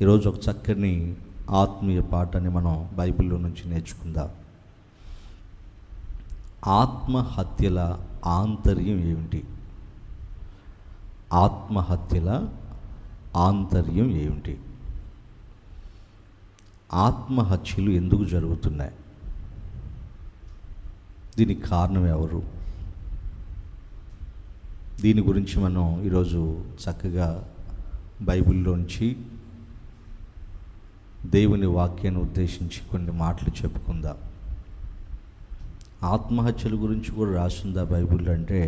ఈరోజు ఒక చక్కని ఆత్మీయ పాఠాన్ని మనం బైబిల్లో నుంచి నేర్చుకుందాం. ఆత్మహత్యల ఆంతర్యం ఏమిటి? ఆత్మహత్యల ఆంతర్యం ఏమిటి? ఆత్మహత్యలు ఎందుకు జరుగుతున్నాయి? దీనికి కారణం ఎవరు? దీని గురించి మనం ఈరోజు చక్కగా బైబిల్లోంచి దేవుని వాక్యాన్ని ఉద్దేశించి కొన్ని మాటలు చెప్పుకుందాం. ఆత్మహత్యల గురించి కూడా రాసిందా బైబిల్లో అంటే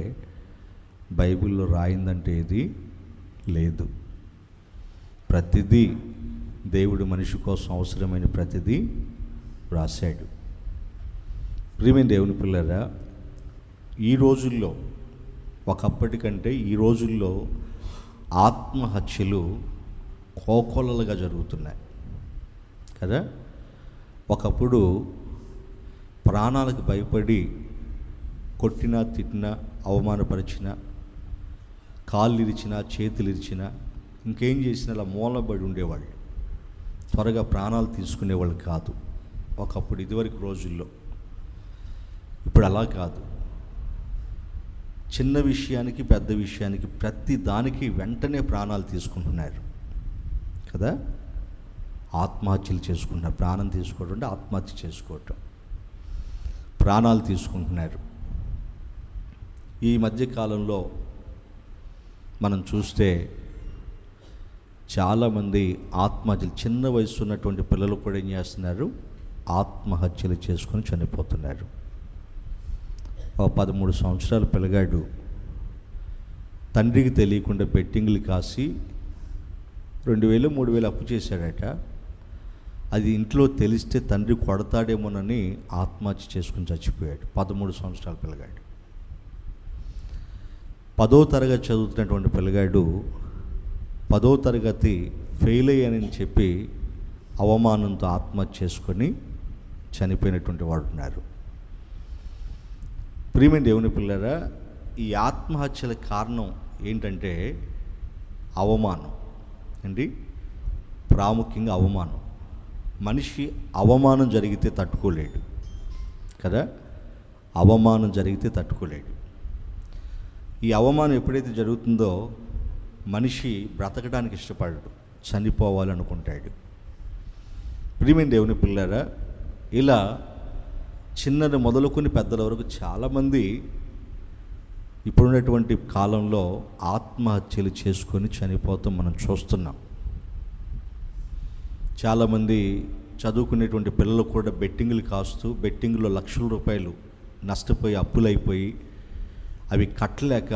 బైబిల్లో రాయిందంటే ఏది లేదు. ప్రతిదీ దేవుడు మనిషి కోసం అవసరమైన ప్రతిదీ రాశాడు. ప్రియమైన దేవుని పిల్లరా, ఈ రోజుల్లో ఒకప్పటికంటే ఈ రోజుల్లో ఆత్మహత్యలు కోకొల్లలుగా జరుగుతున్నాయి కదా. ఒకప్పుడు ప్రాణాలకు భయపడి కొట్టినా తిట్టినా అవమానపరిచినా కాళ్ళు ఇరిచినా చేతులు ఇరిచినా ఇంకేం చేసినా అలా మూలబడి ఉండేవాళ్ళు. త్వరగా ప్రాణాలు తీసుకునేవాళ్ళు కాదు ఒకప్పుడు, ఇదివరకు రోజుల్లో. ఇప్పుడు అలా కాదు. చిన్న విషయానికి పెద్ద విషయానికి ప్రతి దానికి వెంటనే ప్రాణాలు తీసుకుంటున్నారు కదా. ఆత్మహత్యలు చేసుకుంటున్నారు. ప్రాణం తీసుకోవడం అంటే ఆత్మహత్య చేసుకోవటం. ప్రాణాలు తీసుకుంటున్నారు. ఈ మధ్యకాలంలో మనం చూస్తే చాలామంది ఆత్మహత్యలు, చిన్న వయసు ఉన్నటువంటి పిల్లలు కూడా ఏం చేస్తున్నారు? ఆత్మహత్యలు చేసుకొని చనిపోతున్నారు. 13 సంవత్సరాల పిల్లగాడు తండ్రికి తెలియకుండా బెట్టింగ్లు కాసి 2,000-3,000 అప్పు చేశాడట. అది ఇంట్లో తెలిస్తే తండ్రి కొడతాడేమోనని ఆత్మహత్య చేసుకుని చచ్చిపోయాడు. 13 సంవత్సరాల పిల్లగాడు. 10వ తరగతి చదువుతున్నటువంటి పిల్లగాడు 10వ తరగతి ఫెయిల్ అయ్యానని చెప్పి అవమానంతో ఆత్మహత్య చేసుకొని చనిపోయినటువంటి వాడు ఉన్నారు. ప్రియమైన దేవుని పిల్లరా, ఈ ఆత్మహత్యల కారణం ఏంటంటే అవమానం అండి. ప్రాముఖ్యంగా అవమానం. మనిషి అవమానం జరిగితే తట్టుకోలేడు కదా. అవమానం జరిగితే తట్టుకోలేడు. ఈ అవమానం ఎప్పుడైతే జరుగుతుందో మనిషి బ్రతకడానికి ఇష్టపడడు, చనిపోవాలనుకుంటాడు. ప్రియమైన దేవుని పిల్లరా, ఇలా చిన్నది మొదలుకొని పెద్దల వరకు చాలామంది ఇప్పుడున్నటువంటి కాలంలో ఆత్మహత్యలు చేసుకొని చనిపోతాం మనం చూస్తున్నాం. చాలామంది చదువుకునేటువంటి పిల్లలు కూడా బెట్టింగ్లు కాస్తూ బెట్టింగ్లో లక్షల రూపాయలు నష్టపోయి అప్పులైపోయి అవి కట్టలేక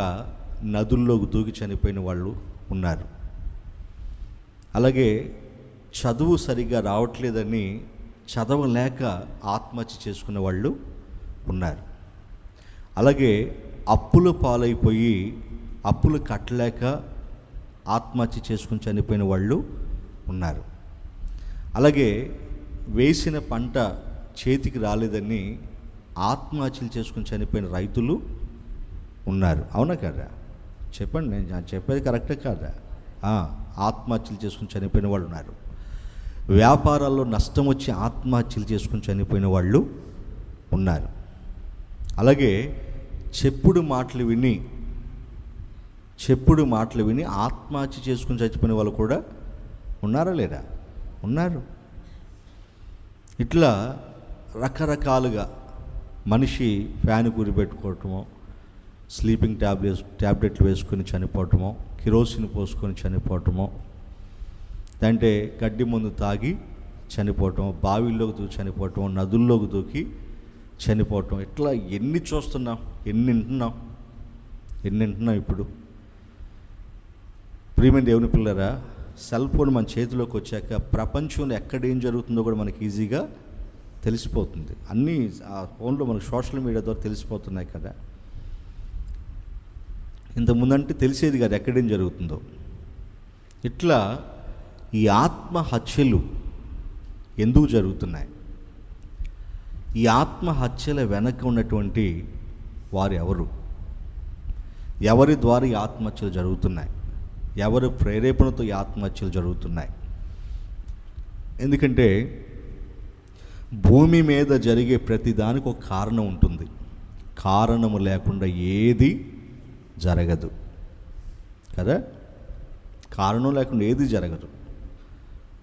నదుల్లోకి దూకి చనిపోయిన వాళ్ళు ఉన్నారు. అలాగే చదువు సరిగా రావట్లేదని చదవలేక ఆత్మహత్య చేసుకునే వాళ్ళు ఉన్నారు. అలాగే అప్పుల పాలైపోయి అప్పులు కట్టలేక ఆత్మహత్య చేసుకుని చనిపోయిన వాళ్ళు ఉన్నారు. అలాగే వేసిన పంట చేతికి రాలేదని ఆత్మహత్యలు చేసుకుని చనిపోయిన రైతులు ఉన్నారు. అవునా కదా? చెప్పండి, నేను చెప్పేది కరెక్టే కాదా? ఆత్మహత్యలు చేసుకుని చనిపోయిన వాళ్ళు ఉన్నారు. వ్యాపారాల్లో నష్టం వచ్చి ఆత్మహత్యలు చేసుకుని చనిపోయిన వాళ్ళు ఉన్నారు. అలాగే చెప్పుడు మాటలు విని ఆత్మహత్య చేసుకుని చచ్చిపోయిన వాళ్ళు కూడా ఉన్నారా లేరా? ఉన్నారు. ఇట్లా రకరకాలుగా మనిషి ఫ్యాన్ గురి పెట్టుకోవటమో, స్లీపింగ్ ట్యాబ్లెట్లు వేసుకొని చనిపోవటమో, కిరోసిన్ పోసుకొని చనిపోవటమో, అంటే గడ్డి మందు తాగి చనిపోవటం, బావిల్లోకి దూకి చనిపోవటం, నదుల్లోకి దూకి చనిపోవటం, ఇట్లా ఎన్ని చూస్తున్నాం, ఎన్ని వింటున్నాం ఇప్పుడు. ప్రియమైన దేవుని పిల్లరా, సెల్ ఫోన్ మన చేతిలోకి వచ్చాక ప్రపంచంలో ఎక్కడ ఏం జరుగుతుందో కూడా మనకి ఈజీగా తెలిసిపోతుంది. అన్నీ ఆ ఫోన్లో మనకు సోషల్ మీడియా ద్వారా తెలిసిపోతున్నాయి కదా. ఇంతకుముందంటే తెలిసేది కదా ఎక్కడేం జరుగుతుందో. ఇట్లా ఈ ఆత్మహత్యలు ఎందుకు జరుగుతున్నాయి? ఈ ఆత్మహత్యల వెనక ఉన్నటువంటి వారు ఎవరు? ఎవరి ద్వారా ఈ ఆత్మహత్యలు జరుగుతున్నాయి? ఎవరి ప్రేరేపణతో ఈ ఆత్మహత్యలు జరుగుతున్నాయి? ఎందుకంటే భూమి మీద జరిగే ప్రతి దానికి ఒక కారణం ఉంటుంది. కారణము లేకుండా ఏది జరగదు కదా. కారణం లేకుండా ఏది జరగదు.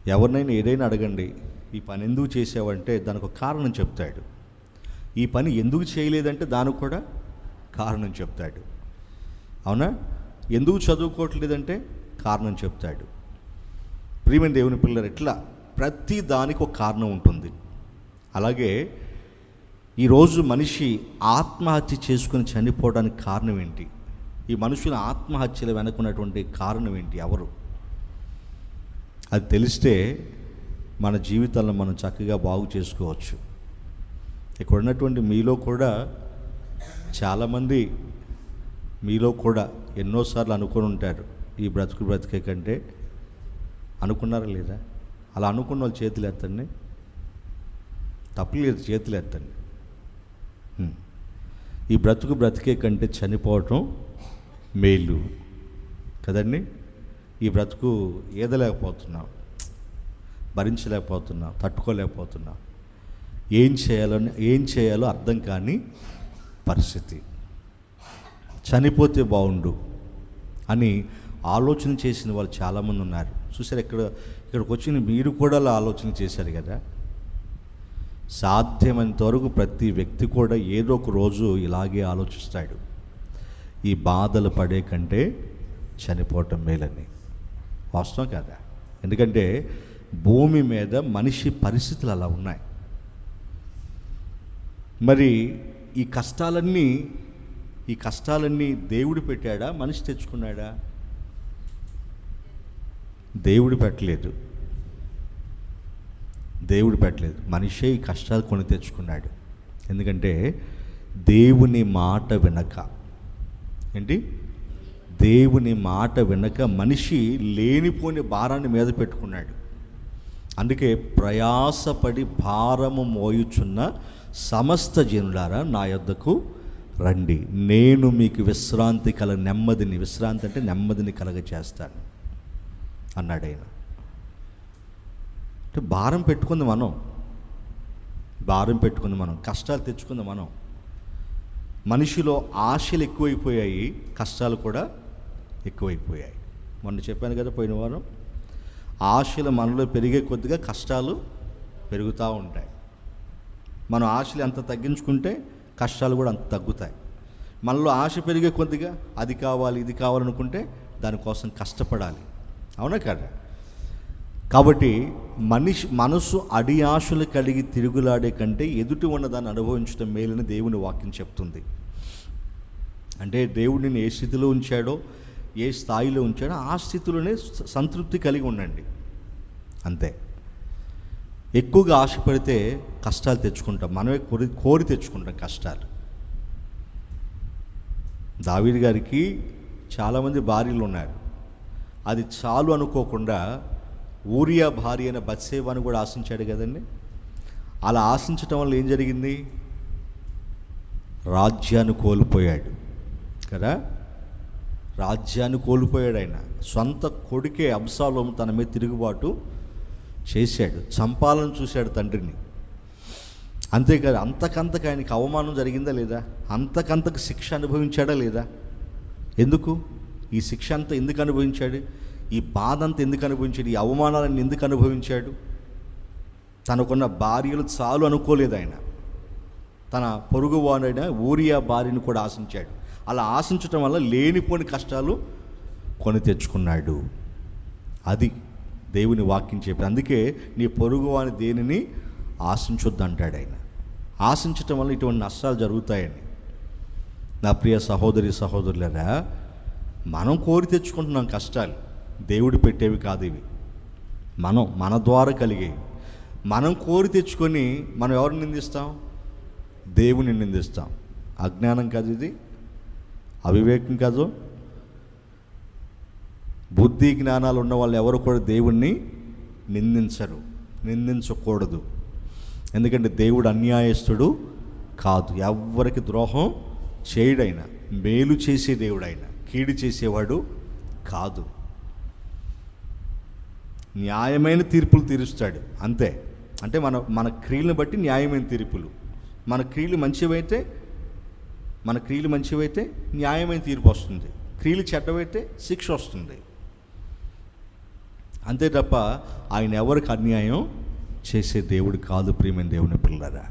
ఎవరినైనా ఏదైనా అడగండి, ఈ పని ఎందుకు చేసావంటే దానికి ఒక కారణం చెప్తాడు. ఈ పని ఎందుకు చేయలేదంటే దానికి కూడా కారణం చెప్తాడు. అవునా? ఎందుకు చదువుకోవట్లేదంటే కారణం చెప్తాడు. ప్రియమైన దేవుని పిల్లలు, ఇట్లా ప్రతి దానికి ఒక కారణం ఉంటుంది. అలాగే ఈరోజు మనిషి ఆత్మహత్య చేసుకుని చనిపోవడానికి కారణం ఏంటి? ఈ మనుషుల ఆత్మహత్యలు వెనుకున్నటువంటి కారణం ఏంటి? ఎవరు? అది తెలిస్తే మన జీవితాలను మనం చక్కగా బాగు చేసుకోవచ్చు. ఇక్కడ ఉన్నటువంటి మీలో కూడా చాలామంది మీలో కూడా ఎన్నోసార్లు అనుకుని ఉంటారు, ఈ బ్రతికే కంటే. అనుకున్నారా లేదా? అలా అనుకున్న వాళ్ళు చేతులు ఎత్తండి. తప్పలేదు, చేతులు ఎత్తండి. ఈ బ్రతికే కంటే చనిపోవటం మేలు కదండి. ఈ బ్రతుకు ఈదలేకపోతున్నాం, భరించలేకపోతున్నాం, తట్టుకోలేకపోతున్నాం. ఏం చేయాలో అర్థం కాని పరిస్థితి. చనిపోతే బాగుండు అని ఆలోచన చేసిన వాళ్ళు చాలామంది ఉన్నారు. చూసారు, ఇక్కడికి వచ్చిన మీరు కూడా అలా ఆలోచన చేశారు కదా. సాధ్యమైనంత వరకు ప్రతి వ్యక్తి కూడా ఏదో ఒక రోజు ఇలాగే ఆలోచిస్తాడు, ఈ బాధలు పడే కంటే చనిపోవటం మేలని. వాస్తవం కదా. ఎందుకంటే భూమి మీద మనిషి పరిస్థితులు అలా ఉన్నాయి. మరి ఈ కష్టాలన్నీ దేవుడు పెట్టాడా, మనిషి తెచ్చుకున్నాడా? దేవుడు పెట్టలేదు. మనిషే ఈ కష్టాలు కొని తెచ్చుకున్నాడు. ఎందుకంటే దేవుని మాట వినక మనిషి లేనిపోని భారాన్ని మీద పెట్టుకున్నాడు. అందుకే ప్రయాసపడి భారము మోయుచున్న సమస్త జనులారా నా యొద్దకు రండి, నేను మీకు విశ్రాంతి అంటే నెమ్మదిని కలగ చేస్తాను అన్నాడు ఆయన. అంటే భారం పెట్టుకుంది మనం, కష్టాలు తెచ్చుకుంది మనం. మనిషిలో ఆశలు ఎక్కువైపోయాయి, కష్టాలు కూడా ఎక్కువైపోయాయి. మొన్న చెప్పాను కదా పోయిన వారం, ఆశలు మనలో పెరిగే కొద్దిగా కష్టాలు పెరుగుతూ ఉంటాయి. మనం ఆశలు ఎంత తగ్గించుకుంటే కష్టాలు కూడా అంత తగ్గుతాయి. మనలో ఆశ పెరిగే కొద్దిగా అది కావాలి ఇది కావాలనుకుంటే దానికోసం కష్టపడాలి. అవునా కదా? కాబట్టి మనసు అడి ఆశలు కలిగి తిరుగులాడే కంటే ఎదుటి ఉన్నదాన్ని అనుభవించడం మేలని దేవుని వాక్యం చెప్తుంది. అంటే దేవుడు నిన్ను ఏ స్థితిలో ఉంచాడో, ఏ స్థాయిలో ఉంచాడో ఆ స్థితిలోనే సంతృప్తి కలిగి ఉండండి. అంతే. ఎక్కువగా ఆశపడితే కష్టాలు తెచ్చుకుంటాం, మనమే కోరి తెచ్చుకుంటాం కష్టాలు. దావీదు గారికి చాలామంది భార్యలు ఉన్నారు. అది చాలు అనుకోకుండా ఊరియా భార్య అయిన బత్షెబాను కూడా ఆశించాడు కదండి. అలా ఆశించటం వల్ల ఏం జరిగింది? రాజ్యాన్ని కోల్పోయాడు కదా. రాజ్యాన్ని కోల్పోయాడు ఆయన. సొంత కొడుకే అబ్షాలోము తన మీద తిరుగుబాటు చేశాడు, చంపాలని చూశాడు తండ్రిని. అంతేకాదు, అంతకంతకు ఆయనకి అవమానం జరిగిందా లేదా? అంతకంతకు శిక్ష అనుభవించాడా లేదా? ఎందుకు ఈ శిక్ష అంతా ఎందుకు అనుభవించాడు? ఈ బాధ అంతా ఎందుకు అనుభవించాడు? ఈ అవమానాలను ఎందుకు అనుభవించాడు? తనకున్న భార్యలు చాలు అనుకోలేదు ఆయన. తన పొరుగువాడైన ఊరియా భార్యను కూడా ఆశించాడు. అలా ఆశించటం వల్ల లేనిపోని కష్టాలు కొని తెచ్చుకున్నాడు. అది దేవుని వాక్యం చెప్పి. అందుకే నీ పొరుగువాని దేనిని ఆశించొద్దు అంటాడు ఆయన. ఆశించటం వల్ల ఇటువంటి నష్టాలు జరుగుతాయని. నా ప్రియ సహోదరులారా, మనం కోరి తెచ్చుకుంటున్నాం కష్టాలు, దేవుడు పెట్టేవి కాదు ఇవి. మన ద్వారా కలిగేవి. మనం కోరి తెచ్చుకొని మనం ఎవరిని నిందిస్తాం? దేవుని నిందిస్తాం. అజ్ఞానం కాదు ఇది, అవివేకం కాదు. బుద్ధి జ్ఞానాలు ఉన్న వాళ్ళు ఎవరు కూడా దేవుణ్ణి నిందించకూడదు. ఎందుకంటే దేవుడు అన్యాయస్తుడు కాదు, ఎవ్వరికి ద్రోహం చేయడైన, మేలు చేసే దేవుడైన, కీడు చేసేవాడు కాదు. న్యాయమైన తీర్పులు తీరుస్తాడు అంతే. అంటే మన క్రియలను బట్టి న్యాయమైన తీర్పులు. మన క్రియలు మంచివైతే న్యాయమైన తీర్పు వస్తుంది, క్రియలు చెడ్డవైతే శిక్ష వస్తుంది. అంతే తప్ప ఆయన ఎవరికి అన్యాయం చేసే దేవుడు కాదు. ప్రియమైన దేవుని పిల్లరా,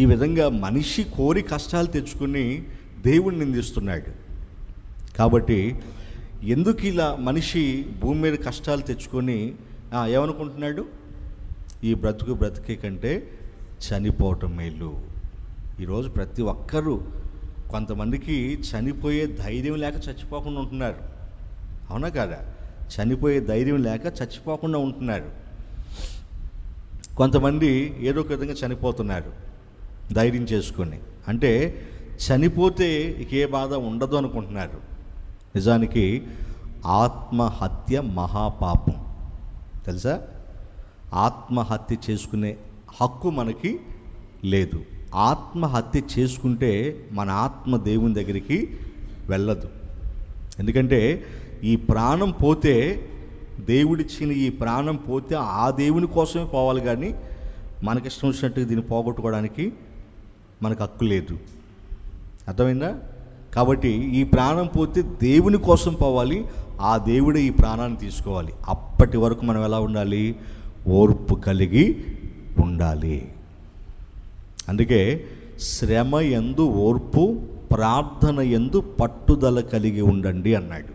ఈ విధంగా మనిషి కోరి కష్టాలు తెచ్చుకుని దేవుడిని నిందిస్తున్నాడు. కాబట్టి ఎందుకు ఇలా మనిషి భూమి మీద కష్టాలు తెచ్చుకొని ఏమనుకుంటున్నాడు? ఈ బ్రతికే కంటే చనిపోవటం మేలు. ఈరోజు ప్రతి ఒక్కరూ, కొంతమందికి చనిపోయే ధైర్యం లేక చచ్చిపోకుండా ఉంటున్నారు. అవునా కాదా? చనిపోయే ధైర్యం లేక చచ్చిపోకుండా ఉంటున్నారు. కొంతమంది ఏదో ఒక విధంగా చనిపోతున్నారు ధైర్యం చేసుకొని. అంటే చనిపోతే ఇక ఏ బాధ ఉండదు అనుకుంటున్నారు. నిజానికి ఆత్మహత్య మహాపాపం, తెలుసా? ఆత్మహత్య చేసుకునే హక్కు మనకి లేదు. ఆత్మహత్య చేసుకుంటే మన ఆత్మ దేవుని దగ్గరికి వెళ్ళదు. ఎందుకంటే ఈ ప్రాణం పోతే, దేవుడిచ్చిన ఈ ప్రాణం పోతే ఆ దేవుని కోసమే పోవాలి, కానీ మనకిష్టం వచ్చినట్టుగా దీన్ని పోగొట్టుకోవడానికి మనకు హక్కు లేదు. అర్థమైందా? కాబట్టి ఈ ప్రాణం పోతే దేవుని కోసం పోవాలి, ఆ దేవుడే ఈ ప్రాణాన్ని తీసుకోవాలి. అప్పటి వరకు మనం ఎలా ఉండాలి? ఓర్పు కలిగి ఉండాలి. అందుకే శ్రమ యందు ఓర్పు, ప్రార్థన యందు పట్టుదల కలిగి ఉండండి అన్నాడు.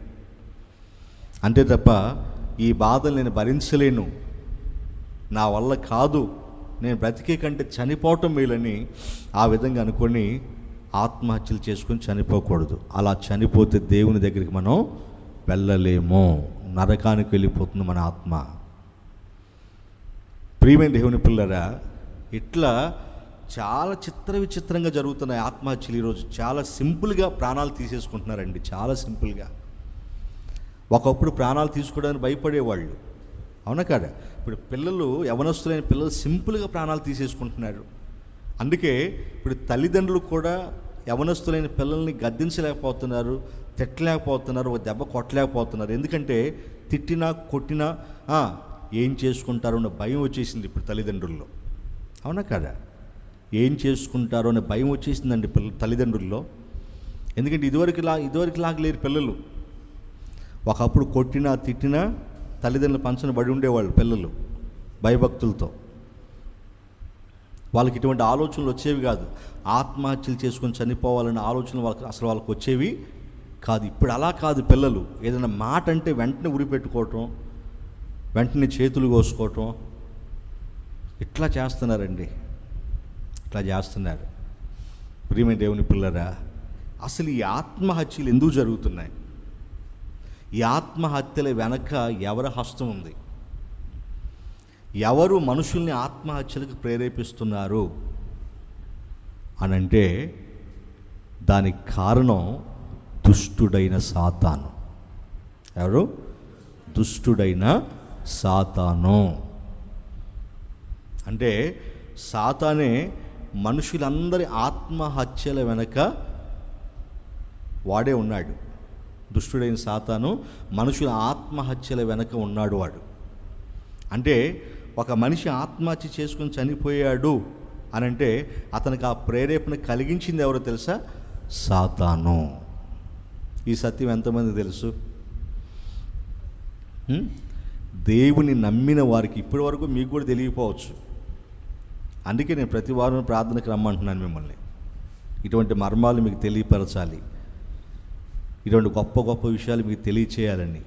అంతే తప్ప ఈ బాధలు నేను భరించలేను, నా వల్ల కాదు, నేను బ్రతికే కంటే చనిపోవటం మేలని ఆ విధంగా అనుకొని ఆత్మహత్యలు చేసుకొని చనిపోకూడదు. అలా చనిపోతే దేవుని దగ్గరికి మనం వెళ్ళలేము, నరకానికి వెళ్ళిపోతుంది మన ఆత్మ. ప్రియమైన దేవుని పిల్లరా, ఇట్లా చాలా విచిత్రంగా జరుగుతున్నాయి ఆత్మహత్యలు ఈరోజు. చాలా సింపుల్గా ప్రాణాలు తీసేసుకుంటున్నారండి, చాలా సింపుల్గా. ఒకప్పుడు ప్రాణాలు తీసుకోవడానికి భయపడేవాళ్ళు, అవునా కాదా? ఇప్పుడు పిల్లలు, యవనస్తులైన పిల్లలు సింపుల్గా ప్రాణాలు తీసేసుకుంటున్నారు. అందుకే ఇప్పుడు తల్లిదండ్రులు కూడా యవనస్తులైన పిల్లల్ని గద్దించలేకపోతున్నారు, తిట్టలేకపోతున్నారు, ఒక దెబ్బ కొట్టలేకపోతున్నారు. ఎందుకంటే తిట్టినా కొట్టినా ఏం చేసుకుంటారో అనే భయం వచ్చేసింది ఇప్పుడు తల్లిదండ్రుల్లో, అవునా కాదా? ఏం చేసుకుంటారో అనే భయం వచ్చేసిందండి తల్లిదండ్రుల్లో. ఎందుకంటే ఇదివరకు లాగలేరు పిల్లలు. ఒకప్పుడు కొట్టినా తిట్టినా తల్లిదండ్రులు పంచన పడి ఉండేవాళ్ళు పిల్లలు భయభక్తులతో. వాళ్ళకి ఇటువంటి ఆలోచనలు వచ్చేవి కాదు. ఆత్మహత్యలు చేసుకొని చనిపోవాలనే ఆలోచనలు వాళ్ళకి వచ్చేవి కాదు. ఇప్పుడు అలా కాదు. పిల్లలు ఏదైనా మాట అంటే వెంటనే ఉరిపెట్టుకోవటం, వెంటనే చేతులు కోసుకోవటం, ఇట్లా చేస్తున్నారండి, ఇట్లా చేస్తున్నారు. ప్రియమైన దేవుని పిల్లరా, అసలు ఈ ఆత్మహత్యలు ఎందుకు జరుగుతున్నాయి? ఈ ఆత్మహత్యల వెనక ఎవరి హస్తం ఉంది? ఎవరు మనుషుల్ని ఆత్మహత్యలకు ప్రేరేపిస్తున్నారు అనంటే దానికి కారణం దుష్టుడైన సాతాను. ఎవరు? దుష్టుడైన సాతాను. అంటే సాతానే మనుషులందరి ఆత్మహత్యల వెనక వాడే ఉన్నాడు. దుష్టుడైన సాతాను మనుషుల ఆత్మహత్యల వెనక ఉన్నాడు వాడు. అంటే ఒక మనిషి ఆత్మహత్య చేసుకుని చనిపోయాడు అనంటే అతనికి ఆ ప్రేరేపణ కలిగించింది ఎవరో తెలుసా? సాతాను. ఈ సత్యం ఎంతమంది తెలుసు? దేవుని నమ్మిన వారికి ఇప్పటి వరకు మీకు కూడా తెలియకపోవచ్చు. అందుకే నేను ప్రతి వారం ప్రార్థనకు రమ్మంటున్నాను మిమ్మల్ని. ఇటువంటి మర్మాలు మీకు తెలియపరచాలి, ఇటువంటి గొప్ప విషయాలు మీకు తెలియచేయాలని.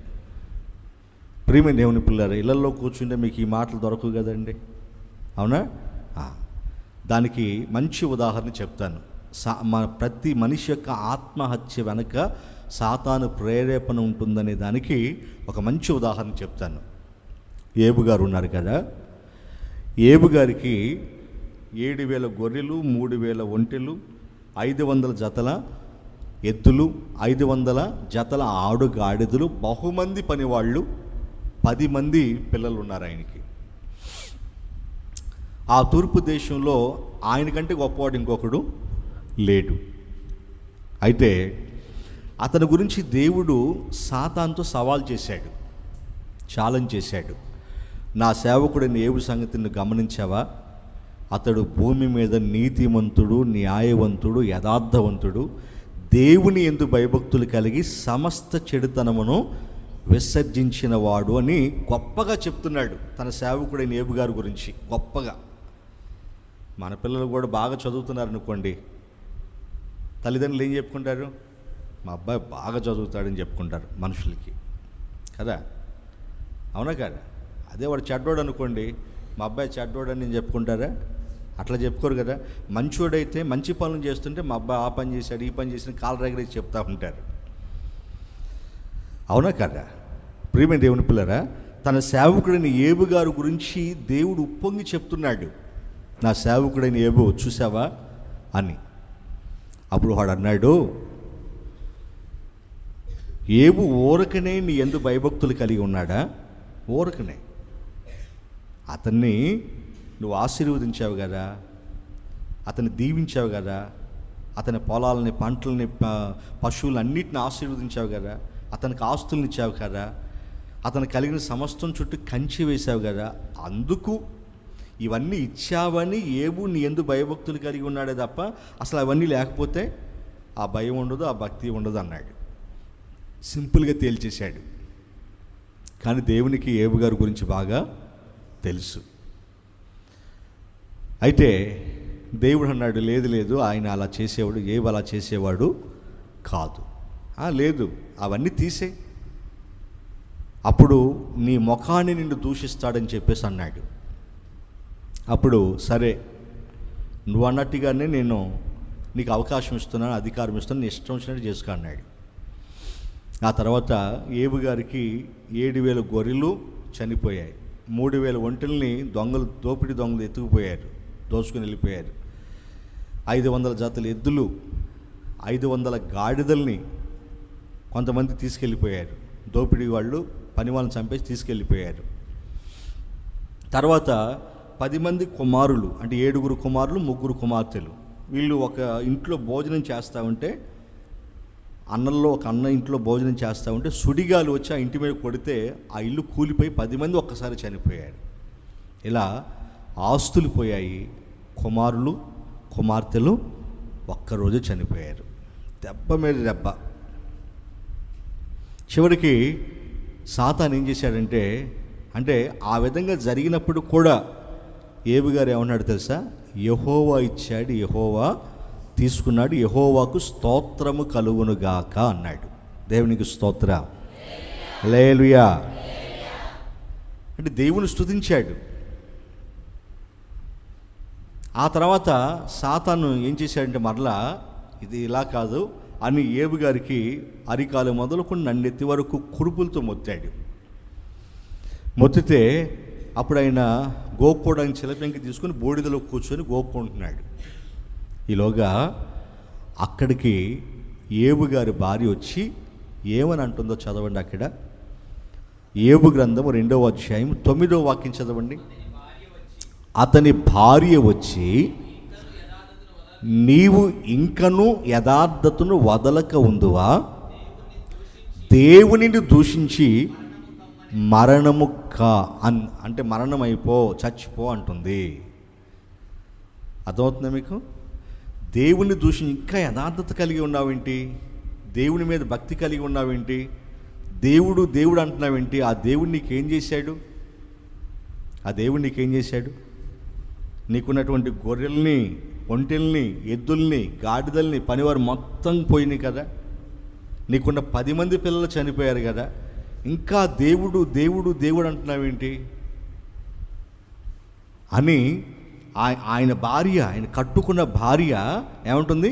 ప్రియమైన దేవుని పిల్లలు, ఇళ్లలో కూర్చుంటే మీకు ఈ మాటలు దొరకవు కదండి, అవునా? దానికి మంచి ఉదాహరణ చెప్తాను. ప్రతి మనిషి యొక్క ఆత్మహత్య వెనక సాతాను ప్రేరేపణ ఉంటుందనే దానికి ఒక మంచి ఉదాహరణ చెప్తాను. ఏబు గారు ఉన్నారు కదా, ఏబు గారికి 7,000 గొర్రెలు, 3,000 ఒంటెలు, 500 జతల ఎద్దులు, 500 జతల ఆడుగాడిదలు, బహుమంది పనివాళ్ళు, 10 మంది పిల్లలు ఉన్నారు ఆయనకి. ఆ తూర్పు దేశంలో ఆయనకంటే గొప్పవాడు ఇంకొకడు లేడు. అయితే అతని గురించి దేవుడు సాతానుతో సవాల్ చేశాడు. ఛాలెంజ్ చేశాడు. నా సేవకుడిని ఏబు సంగతిని గమనించావా? అతడు భూమి మీద నీతిమంతుడు, న్యాయవంతుడు, యథార్థవంతుడు, దేవుని యందు భయభక్తులు కలిగి సమస్త చెడుతనమును విసర్జించిన వాడు అని గొప్పగా చెప్తున్నాడు తన సేవకుడైన ఏబు గారి గురించి గొప్పగా. మన పిల్లలు కూడా బాగా చదువుతున్నారు అనుకోండి, తల్లిదండ్రులు ఏం చెప్పుకుంటారు? మా అబ్బాయి బాగా చదువుతాడని చెప్పుకుంటారు మనుషులకి కదా, అవునా కదా? అదే వాడు చెడ్డోడు అనుకోండి, మా అబ్బాయి చెడ్డోడని నేను చెప్పుకుంటారా? అట్లా చెప్పుకోరు కదా. మంచోడైతే మంచి పనులు చేస్తుంటే మా అబ్బాయి ఆ పని చేశాడు, ఈ పని చేసిన కాలు రగరేసి చెప్తూ ఉంటారు, అవునా కదా? ప్రియమైన దేవుని పిల్లరా, తన సేవకుడైన ఏబు గారి గురించి దేవుడు ఉప్పొంగి చెప్తున్నాడు, నా సేవకుడైన ఏబు చూసావా అని. అప్పుడు వాడు అన్నాడు, ఏబు ఊరకనే నీ యందు భయభక్తులు కలిగి ఉన్నాడా? ఊరకనే. అతన్ని నువ్వు ఆశీర్వదించావు కదా, అతన్ని దీవించావు కదా, అతని పొలాలని, పంటలని, పశువులన్నిటిని ఆశీర్వదించావు కదా, అతనికి ఆస్తుల్ని ఇచ్చావు కదా, అతను కలిగిన సమస్తం చుట్టూ కంచి వేశావు కదా, అందుకు ఇవన్నీ ఇచ్చావని ఏబు నీ యందు భయభక్తులు కలిగి ఉన్నాడే తప్ప అసలు అవన్నీ లేకపోతే ఆ భయం ఉండదు, ఆ భక్తి ఉండదు అన్నాడు. సింపుల్గా తేల్చేశాడు. కానీ దేవునికి ఏబు గారి గురించి బాగా తెలుసు. అయితే దేవుడు అన్నాడు, లేదు లేదు, ఆయన అలా చేసేవాడు, ఏబు అలా చేసేవాడు కాదు. లేదు, అవన్నీ తీసే, అప్పుడు నీ ముఖాన్ని నిన్ను దూషిస్తాడని చెప్పేసి అన్నాడు. అప్పుడు సరే, నువ్వు అన్నట్టుగానే నేను నీకు అవకాశం ఇస్తున్నాను, అధికారం ఇస్తున్నాను, నీ ఇష్టం వచ్చినట్టు చేసుకో అన్నాడు. ఆ తర్వాత ఏబు గారికి 7,000 గొర్రెలు చనిపోయాయి, 3,000 ఒంటెల్ని దోపిడీ దొంగలు ఎత్తుకుపోయారు, దోచుకుని వెళ్ళిపోయారు. 500 జతల ఎద్దులు, 500 గాడిదల్ని కొంతమంది తీసుకెళ్ళిపోయారు. దోపిడీ వాళ్ళు పని వాళ్ళని చంపేసి తీసుకెళ్ళిపోయారు. తర్వాత 10 మంది కుమారులు, అంటే 7 కుమారులు, 3 కుమార్తెలు, వీళ్ళు ఒక ఇంట్లో భోజనం చేస్తూ ఉంటే, అన్నంలో ఒక అన్న ఇంట్లో భోజనం చేస్తూ ఉంటే సుడిగాలు వచ్చి ఆ ఇంటి మీద కొడితే ఆ ఇల్లు కూలిపోయి 10 మంది ఒక్కసారి చనిపోయారు. ఇలా ఆస్తులు పోయాయి, కుమారులు, కుమార్తెలు ఒక్కరోజు చనిపోయారు. దెబ్బ మీద దెబ్బ. చివరికి సాతాను ఏం చేశాడంటే, అంటే ఆ విధంగా జరిగినప్పుడు కూడా ఏబు గారు ఏమన్నాడు తెలుసా? యెహోవా ఇచ్చాడు, యెహోవా తీసుకున్నాడు, యెహోవాకు స్తోత్రము కలుగునుగాక అన్నాడు. దేవునికి స్తోత్ర, హల్లెలూయా. అంటే దేవుని స్తుతించాడు. ఆ తర్వాత సాతాను ఏం చేశాడంటే, మరలా ఇది ఇలా కాదు అని ఏబు గారికి అరికాలు మొదలుకొని నన్నెత్తి వరకు కురుపులతో మొత్తాడు. మొత్తితే అప్పుడు ఆయన గోక్కోవడానికి చిలపెంకి తీసుకొని బూడిదలో కూర్చొని గోక్కుంటున్నాడు. ఈలోగా అక్కడికి ఏబు గారి భార్య వచ్చి ఏమని అంటుందో చదవండి. అక్కడ ఏబు గ్రంథము 2వ అధ్యాయం 9వ వాక్యం చదవండి. అతని భార్య వచ్చి, నీవు ఇంకను యథార్థతను వదలక ఉందువా? దేవునిని దూషించి మరణము అంటే మరణమైపో, చచ్చిపో అంటుంది. అర్థమవుతుందా మీకు? దేవుని దూషించి ఇంకా యథార్థత కలిగి ఉన్నావేంటి? దేవుని మీద భక్తి కలిగి ఉన్నావేంటి? దేవుడు దేవుడు అంటున్నావేంటి? ఆ దేవుడు నీకేం చేశాడు? ఆ దేవుడు నీకేం చేశాడు? నీకున్నటువంటి గొర్రెల్ని, ఒంటెల్ని, ఎద్దుల్ని, గాడిదల్ని, పనివారు మొత్తం పోయినాయి కదా. నీకున్న 10 మంది పిల్లలు చనిపోయారు కదా. ఇంకా దేవుడు దేవుడు దేవుడు అంటున్నావేంటి అని ఆయన భార్య, ఆయన కట్టుకున్న భార్య ఏమంటుంది?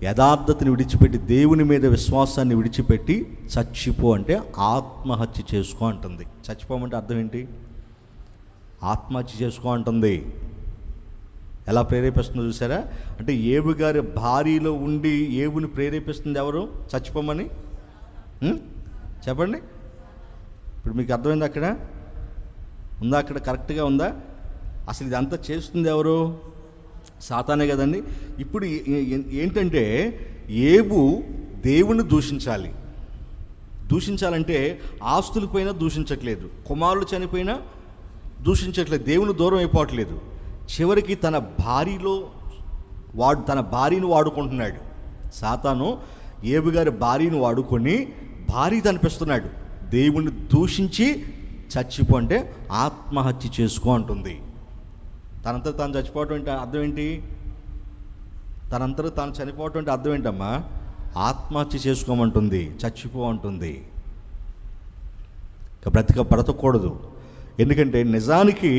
యథార్థతని విడిచిపెట్టి, దేవుని మీద విశ్వాసాన్ని విడిచిపెట్టి చచ్చిపో అంటే ఆత్మహత్య చేసుకో అంటుంది. చచ్చిపోమంటే అర్థం ఏంటి? ఆత్మహత్య చేసుకో అంటుంది. ఎలా ప్రేరేపిస్తుందో చూసారా? అంటే ఏబు గారి భార్యలో ఉండి ఏబుని ప్రేరేపిస్తుంది ఎవరు? చచ్చిపోమని. చెప్పండి. ఇప్పుడు మీకు అర్థమైంది? అక్కడ ఉందా? అక్కడ కరెక్ట్గా ఉందా? అసలు ఇదంతా చేస్తుంది ఎవరు? సాతానే కదండి. ఇప్పుడు ఏంటంటే ఏబు దేవుని దూషించాలి. దూషించాలంటే ఆస్తులు పోయినా దూషించట్లేదు, కుమారులు చనిపోయినా దూషించట్లేదు, దేవుని దూరం అయిపోవట్లేదు. చివరికి తన భార్యను వాడుకుంటున్నాడు. సాతాను ఏబు గారి భార్యను వాడుకొని భార్య అనిపిస్తున్నాడు. దేవుణ్ణి దూషించి చచ్చిపో అంటే ఆత్మహత్య చేసుకో అంటుంది. తనంతట తాను చచ్చిపోవటం అంటే అర్థం ఏంటి? తనంతట తాను చనిపోవటం అంటే అర్థం ఏంటమ్మా? ఆత్మహత్య చేసుకోమంటుంది, చచ్చిపో అంటుంది. బ్రతకూడదు. ఎందుకంటే నిజానికి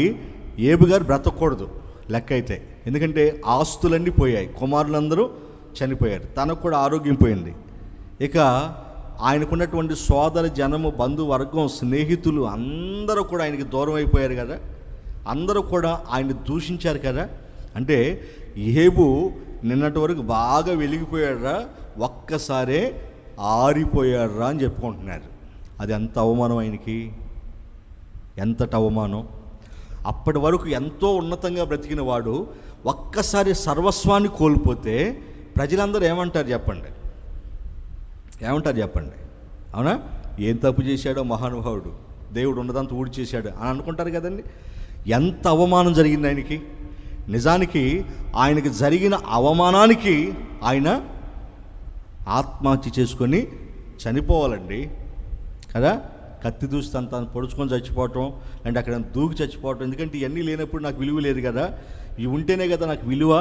ఏబు గారు బ్రతకూడదు లెక్క అయితే. ఎందుకంటే ఆస్తులన్నీ పోయాయి, కుమారులందరూ చనిపోయారు, తనకు కూడా ఆరోగ్యం పోయింది. ఇక ఆయనకున్నటువంటి సోదర జనము, బంధువర్గం, స్నేహితులు అందరూ కూడా ఆయనకి దూరం అయిపోయారు కదా, అందరూ కూడా ఆయన్ని దూషించారు కదా. అంటే ఏబు నిన్నటి వరకు బాగా వెలిగిపోయాడురా, ఒక్కసారే ఆరిపోయాడురా అని చెప్పుకుంటున్నారు. అది ఎంత అవమానం ఆయనకి, ఎంతటి అవమానం. అప్పటి వరకు ఎంతో ఉన్నతంగా బ్రతికిన వాడు ఒక్కసారి సర్వస్వాన్ని కోల్పోతే ప్రజలందరూ ఏమంటారు చెప్పండి? అవునా? ఏం తప్పు చేశాడో మహానుభావుడు, దేవుడు ఉన్నదంతా ఊడి చేశాడు అని అనుకుంటారు కదండి. ఎంత అవమానం జరిగింది ఆయనకి. నిజానికి ఆయనకి జరిగిన అవమానానికి ఆయన ఆత్మహత్య చేసుకొని చనిపోవాలండి కదా. కత్తి దూసి తను పొడుచుకొని చచ్చిపోవటం, అంటే అక్కడ దూకి చచ్చిపోవటం. ఎందుకంటే ఇవన్నీ లేనప్పుడు నాకు విలువ లేదు కదా, ఇవి ఉంటేనే కదా నాకు విలువ,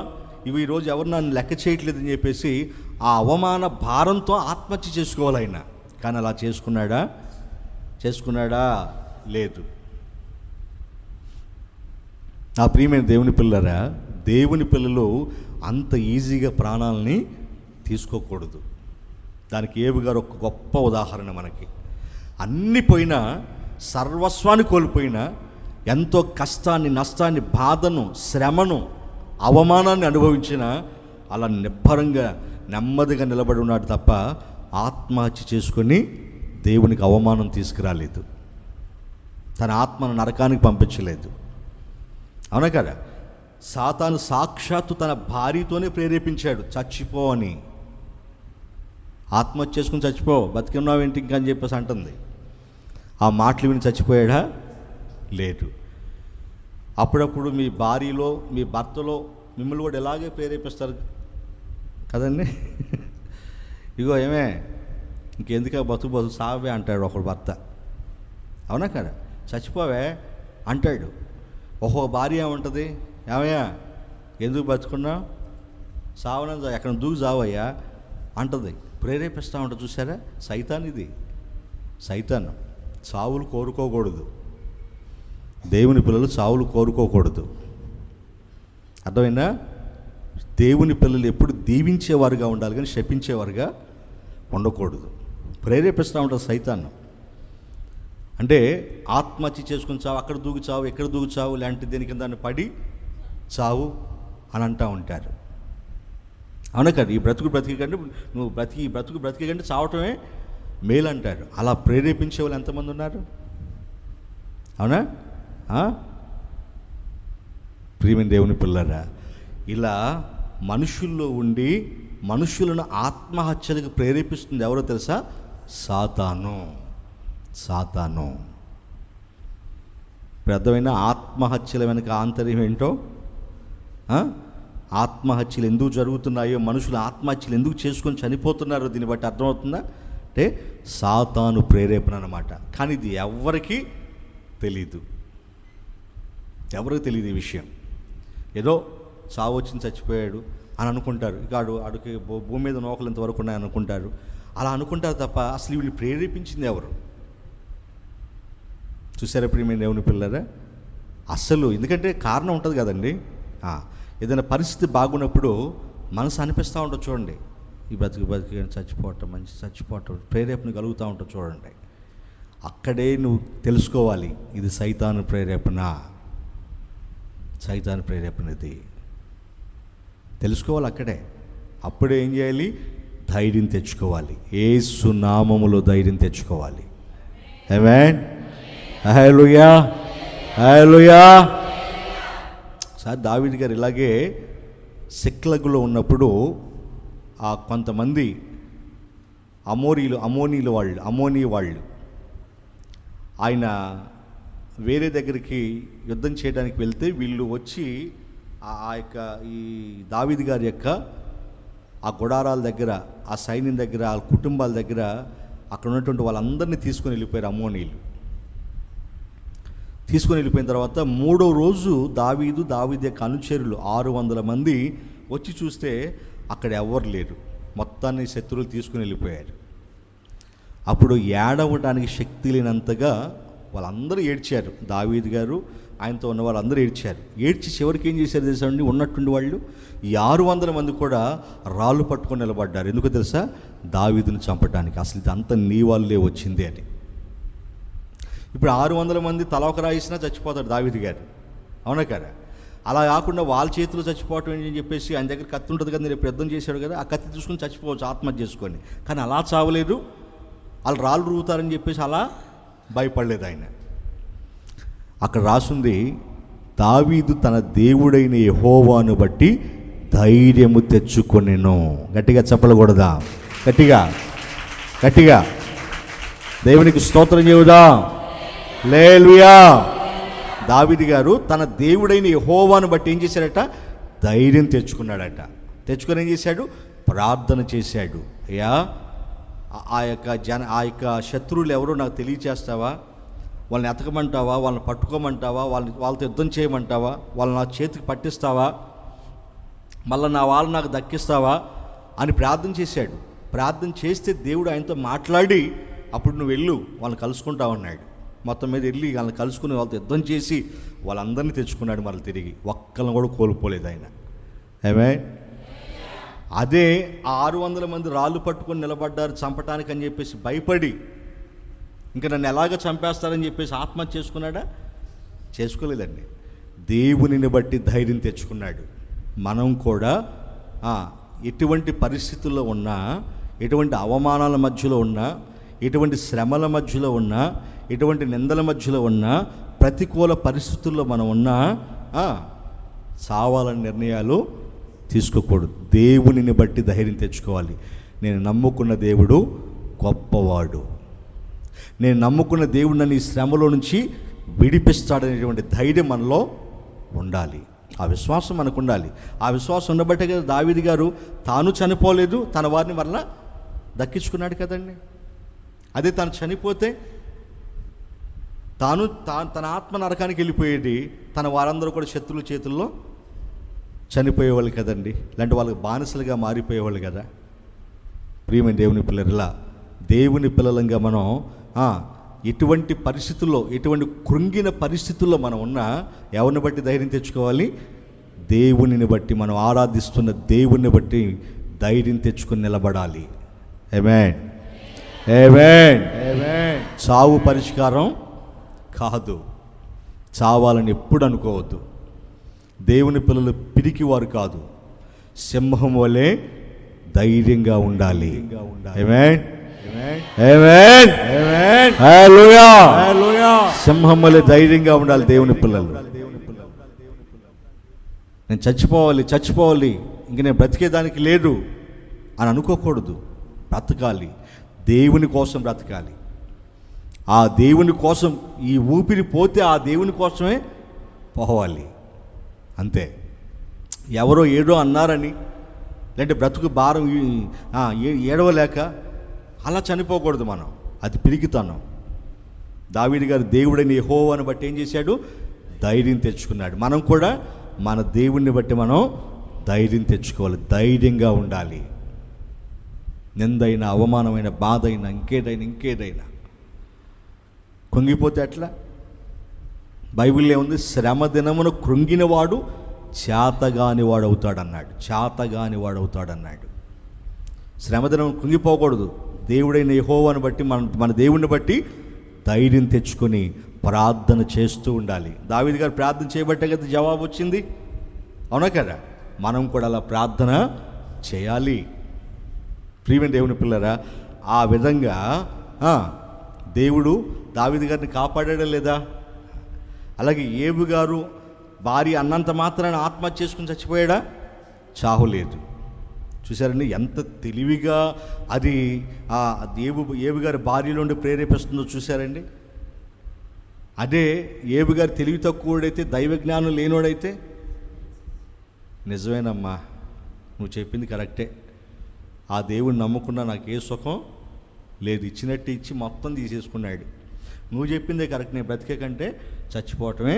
ఇవి ఈరోజు ఎవరు నన్ను లెక్క చేయట్లేదని చెప్పేసి ఆ అవమాన భారంతో ఆత్మహత్య చేసుకోవాలి ఆయన. కానీ అలా చేసుకున్నాడా? లేదు. నా ప్రియమైన దేవుని పిల్లరా, దేవుని పిల్లలు అంత ఈజీగా ప్రాణాలని తీసుకోకూడదు. దానికి ఏబు గారు ఒక గొప్ప ఉదాహరణ మనకి. అన్ని పోయినా, సర్వస్వాన్ని కోల్పోయినా, ఎంతో కష్టాన్ని, నష్టాన్ని, బాధను, శ్రమను, అవమానాన్ని అనుభవించిన అలా నిబ్బరంగా నెమ్మదిగా నిలబడి ఉన్నాడు తప్ప ఆత్మహత్య చేసుకొని దేవునికి అవమానం తీసుకురాలేదు, తన ఆత్మను నరకానికి పంపించలేదు. అవునా కదా? సాతాను సాక్షాత్తు తన భార్యతోనే ప్రేరేపించాడు, చచ్చిపో అని. ఆత్మహత్య చేసుకుని చచ్చిపో, బతికున్నావేంటి ఇంకా అని చెప్పేసి అంటుంది. ఆ మాటలు విని చచ్చిపోయాడా? లేదు. అప్పుడప్పుడు మీ భార్యలో, మీ భర్తలో మిమ్మల్ని కూడా ఎలాగే ప్రేరేపిస్తారు కదండి. ఇగో ఏమే ఇంకెందుక బతుకు సావే అంటాడు ఒకడు భర్త. అవునా కదా? చచ్చిపోవే అంటాడు. ఒక్కో భార్య ఏముంటుంది, ఏమయ్యా ఎందుకు బతుకున్నావు, సావన ఎక్కడ దూకు చావయ్యా అంటుంది, ప్రేరేపిస్తూ ఉంటుంది. చూసారా? సైతాన్ ఇది, సైతాన్. చావులు కోరుకోకూడదు, దేవుని పిల్లలు చావులు కోరుకోకూడదు. అర్థమైందా? దేవుని పిల్లలు ఎప్పుడు దీవించేవారుగా ఉండాలి కానీ శపించేవారుగా ఉండకూడదు. ప్రేరేపిస్తూ ఉంటుంది సైతాన్. అంటే ఆత్మహత్య చేసుకుని చావు, అక్కడ దూకి చావు, ఎక్కడ దూకి చావు, లాంటి దేనికి దాన్ని పడి చావు అని అంటూ ఉంటారు. అవునా కదా? ఈ బ్రతికి కంటే నువ్వు బ్రతికి కంటే చావటమే మేలు అంటారు. అలా ప్రేరేపించే వాళ్ళు ఎంతమంది ఉన్నారు? అవునా? ప్రియమైన దేవుని పిల్లరా, ఇలా మనుషుల్లో ఉండి మనుషులను ఆత్మహత్యలకు ప్రేరేపిస్తుంది ఎవరో తెలుసా? సాతాను. అర్థమైన ఆత్మహత్యల వెనక ఆంతర్యం ఏంటో, ఆత్మహత్యలు ఎందుకు జరుగుతున్నాయో, మనుషులు ఆత్మహత్యలు ఎందుకు చేసుకొని చనిపోతున్నారో దీన్ని బట్టి అర్థమవుతుందా? అంటే సాతాను ప్రేరేపణ అన్నమాట. కానీ ఇది ఎవరికి తెలీదు ఈ విషయం. ఏదో చావు వచ్చింది చచ్చిపోయాడు అని అనుకుంటారు. ఇక అడుగు భూమి మీద నోకలు ఇంతవరకు ఉన్నాయని అనుకుంటారు. అలా అనుకుంటారు తప్ప అసలు వీళ్ళు ప్రేరేపించింది ఎవరు? చూసారా ప్రియమైన దేవుని పిల్లరా? అసలు ఎందుకంటే కారణం ఉంటుంది కదండి. ఏదైనా పరిస్థితి బాగున్నప్పుడు మనసు అనిపిస్తూ ఉంటుంది. చూడండి, ఈ బతికి చచ్చిపోవటం, మంచి చచ్చిపోవటం ప్రేరేపణ కలుగుతూ ఉంటుంది. చూడండి, అక్కడే నువ్వు తెలుసుకోవాలి, ఇది సైతాను ప్రేరేపణ ఇది తెలుసుకోవాలి. అప్పుడే ఏం చేయాలి? ధైర్యం తెచ్చుకోవాలి. యేసు నామములో ధైర్యం తెచ్చుకోవాలి. ఆమేన్. హల్లెలూయా, హల్లెలూయా. సార్ దావీదు గారు ఇలాగే సిక్లగులో ఉన్నప్పుడు కొంతమంది అమోనీ వాళ్ళు ఆయన వేరే దగ్గరికి యుద్ధం చేయడానికి వెళ్తే వీళ్ళు వచ్చి ఆ యొక్క ఈ దావీదు గారి యొక్క ఆ గుడారాల దగ్గర, ఆ సైన్యం దగ్గర, ఆ కుటుంబాల దగ్గర అక్కడ ఉన్నటువంటి వాళ్ళందరినీ తీసుకొని వెళ్ళిపోయారు అమ్మోనీలు. తీసుకొని వెళ్ళిపోయిన తర్వాత 3వ రోజు దావీదు యొక్క అనుచరులు 600 మంది వచ్చి చూస్తే అక్కడ ఎవరు లేరు, మొత్తాన్ని శత్రువులు తీసుకుని వెళ్ళిపోయారు. అప్పుడు ఏడవడానికి శక్తి లేనంతగా వాళ్ళందరూ ఏడ్చారు. దావీదు గారు ఆయనతో ఉన్న వాళ్ళందరూ ఏడ్చి చివరికి ఏం చేశారు తెలుసా అండి? ఉన్నట్టుండి వాళ్ళు ఈ 600 మంది కూడా రాళ్ళు పట్టుకొని నిలబడ్డారు. ఎందుకో తెలుసా? దావీదుని చంపడానికి. అసలు ఇదంతా నీ వాళ్ళే వచ్చింది అని. ఇప్పుడు 600 మంది తల ఒక రాయిసినా చచ్చిపోతాడు దావీదు గారు, అవునా కదా? అలా కాకుండా వాళ్ళ చేతిలో చచ్చిపోవటం అని చెప్పేసి, ఆయన దగ్గర కత్తి ఉంటుంది కదా, రేపు యుద్ధం చేశాడు కదా, ఆ కత్తి చూసుకొని చచ్చిపోవచ్చు ఆత్మహత్య చేసుకొని. కానీ అలా చావలేదు, వాళ్ళు రాళ్ళు రుగుతారని చెప్పేసి అలా భయపడలేదు ఆయన. అక్కడ రాసుంది, దావీదు తన దేవుడైన యెహోవాను బట్టి ధైర్యము తెచ్చుకొనెను. గట్టిగా చెప్పకూడదా? గట్టిగా దేవునికి స్తోత్రం చెబుదా. హల్లెలూయా. దావీదు గారు తన దేవుడైన యెహోవాను బట్టి ఏం చేశాడట? ధైర్యం తెచ్చుకున్నాడట. తెచ్చుకొని ఏం చేశాడు? ప్రార్థన చేశాడు. అయ్యా, ఆ యొక్క శత్రువులు ఎవరో నాకు తెలియచేస్తావా? వాళ్ళని ఎతకమంటావా? వాళ్ళని పట్టుకోమంటావా? వాళ్ళతో యుద్ధం చేయమంటావా? వాళ్ళని నా చేతికి పట్టిస్తావా? మళ్ళీ నా వాళ్ళని నాకు దక్కిస్తావా అని ప్రార్థన చేశాడు. ప్రార్థన చేస్తే దేవుడు ఆయనతో మాట్లాడి, అప్పుడు నువ్వు వెళ్ళు, వాళ్ళని కలుసుకుంటావు అన్నాడు. మొత్తం మీద వెళ్ళి వాళ్ళని కలుసుకుని వాళ్ళతో యుద్ధం చేసి వాళ్ళందరినీ తెచ్చుకున్నాడు. మళ్ళీ తిరిగి ఒక్కళ్ళని కూడా కోల్పోలేదు ఆయన. అదే 600 మంది రాళ్ళు పట్టుకొని నిలబడ్డారు చంపటానికి అని చెప్పేసి భయపడి, ఇంకా నన్ను ఎలాగ చంపేస్తారని చెప్పేసి ఆత్మహత్య చేసుకున్నాడా? చేసుకోలేదండి. దేవునిని బట్టి ధైర్యం తెచ్చుకున్నాడు. మనం కూడా ఎటువంటి పరిస్థితుల్లో ఉన్నా, ఎటువంటి అవమానాల మధ్యలో ఉన్నా, ఎటువంటి శ్రమల మధ్యలో ఉన్నా, ఎటువంటి నిందల మధ్యలో ఉన్నా, ప్రతికూల పరిస్థితుల్లో మనం ఉన్నా చావాలని నిర్ణయాలు తీసుకోకూడదు. దేవునిని బట్టి ధైర్యం తెచ్చుకోవాలి. నేను నమ్ముకున్న దేవుడు గొప్పవాడు, నేను నమ్ముకున్న దేవుడు నన్ను ఈ శ్రమలో నుంచి విడిపిస్తాడనేటువంటి ధైర్యం మనలో ఉండాలి. ఆ విశ్వాసం మనకు ఉండాలి. ఆ విశ్వాసం ఉండబట్టే కదా దావీదు గారు తాను చనిపోలేదు, తన వారిని మరలా దక్కించుకున్నాడు కదండి. అదే తను చనిపోతే తన ఆత్మ నరకానికి వెళ్ళిపోయేది, తన వారందరూ కూడా శత్రువుల చేతుల్లో చనిపోయేవాళ్ళు కదండి. ఇలాంటి వాళ్ళకి బానిసలుగా మారిపోయేవాళ్ళు కదా. ప్రియమైన దేవుని పిల్లల, దేవుని పిల్లలంగా మనం ఎటువంటి పరిస్థితుల్లో, ఎటువంటి కృంగిన పరిస్థితుల్లో మనం ఉన్నా ఎవరిని బట్టి ధైర్యం తెచ్చుకోవాలి? దేవునిని బట్టి, మనం ఆరాధిస్తున్న దేవుని బట్టి ధైర్యం తెచ్చుకొని నిలబడాలి. ఆమేన్, ఆమేన్, ఆమేన్. చావు పరిష్కారం కాదు. చావాలని ఎప్పుడు అనుకోవద్దు. దేవుని పిల్లలు పిరికివారు కాదు, సింహం వలె ధైర్యంగా ఉండాలి. ఆమేన్, ఆమేన్, ఆమేన్. హల్లెలూయా, హల్లెలూయా. సింహం వలె ధైర్యంగా ఉండాలి దేవుని పిల్లలు. నేను చచ్చిపోవాలి, ఇంక నేను బ్రతికేదానికి లేదు అని అనుకోకూడదు. బ్రతకాలి, దేవుని కోసం బ్రతకాలి. ఆ దేవుని కోసం ఈ ఊపిరి పోతే ఆ దేవుని కోసమే పోవాలి, అంతే. ఎవరో ఏడో అన్నారని, లేదంటే బ్రతుకు భారం ఏడవలేక అలా చనిపోకూడదు మనం. అది పిరికితనం. దావీదు గారు దేవుడని యెహోవాను బట్టి ఏం చేశాడు? ధైర్యం తెచ్చుకున్నాడు. మనం కూడా మన దేవుణ్ణి బట్టి మనం ధైర్యం తెచ్చుకోవాలి, ధైర్యంగా ఉండాలి. నిందైన, అవమానమైన, బాధ అయినా, ఇంకేదైనా కృంగిపోతే ఎట్లా? బైబిల్లో ఉంది, శ్రమ దినమున కృంగినవాడు చేతగానివాడు అవుతాడన్నాడు. శ్రమదినం కృంగిపోకూడదు. దేవుడైన యెహోవాను బట్టి, మన దేవుడిని బట్టి ధైర్యం తెచ్చుకొని ప్రార్థన చేస్తూ ఉండాలి. దావీదు గారు ప్రార్థన చేయబట్టే కదా జవాబు వచ్చింది, అవునా కదా? మనం కూడా అలా ప్రార్థన చేయాలి. ప్రియమైన దేవుని పిల్లరా, ఆ విధంగా దేవుడు దావీదు గారిని కాపాడాడా లేదా? అలాగే ఏబు గారు భార్య అన్నంత మాత్రాన ఆత్మహత్య చేసుకుని చచ్చిపోయాడా? చావులేదు. చూసారండి ఎంత తెలివిగా అది ఆ ఏబు గారి భార్యలోండి ప్రేరేపిస్తుందో చూసారండి. అదే ఏబు గారి తెలివి తక్కువడైతే, దైవ జ్ఞానం లేనోడైతే, నిజమేనమ్మా నువ్వు చెప్పింది కరెక్టే, ఆ దేవుడిని నమ్ముకున్నా నాకు ఏ సుఖం లేదు, ఇచ్చినట్టు ఇచ్చి మొత్తం తీసేసుకున్నాడు, నువ్వు చెప్పిందే కరెక్ట్, నేను బ్రతికే కంటే చచ్చిపోవటమే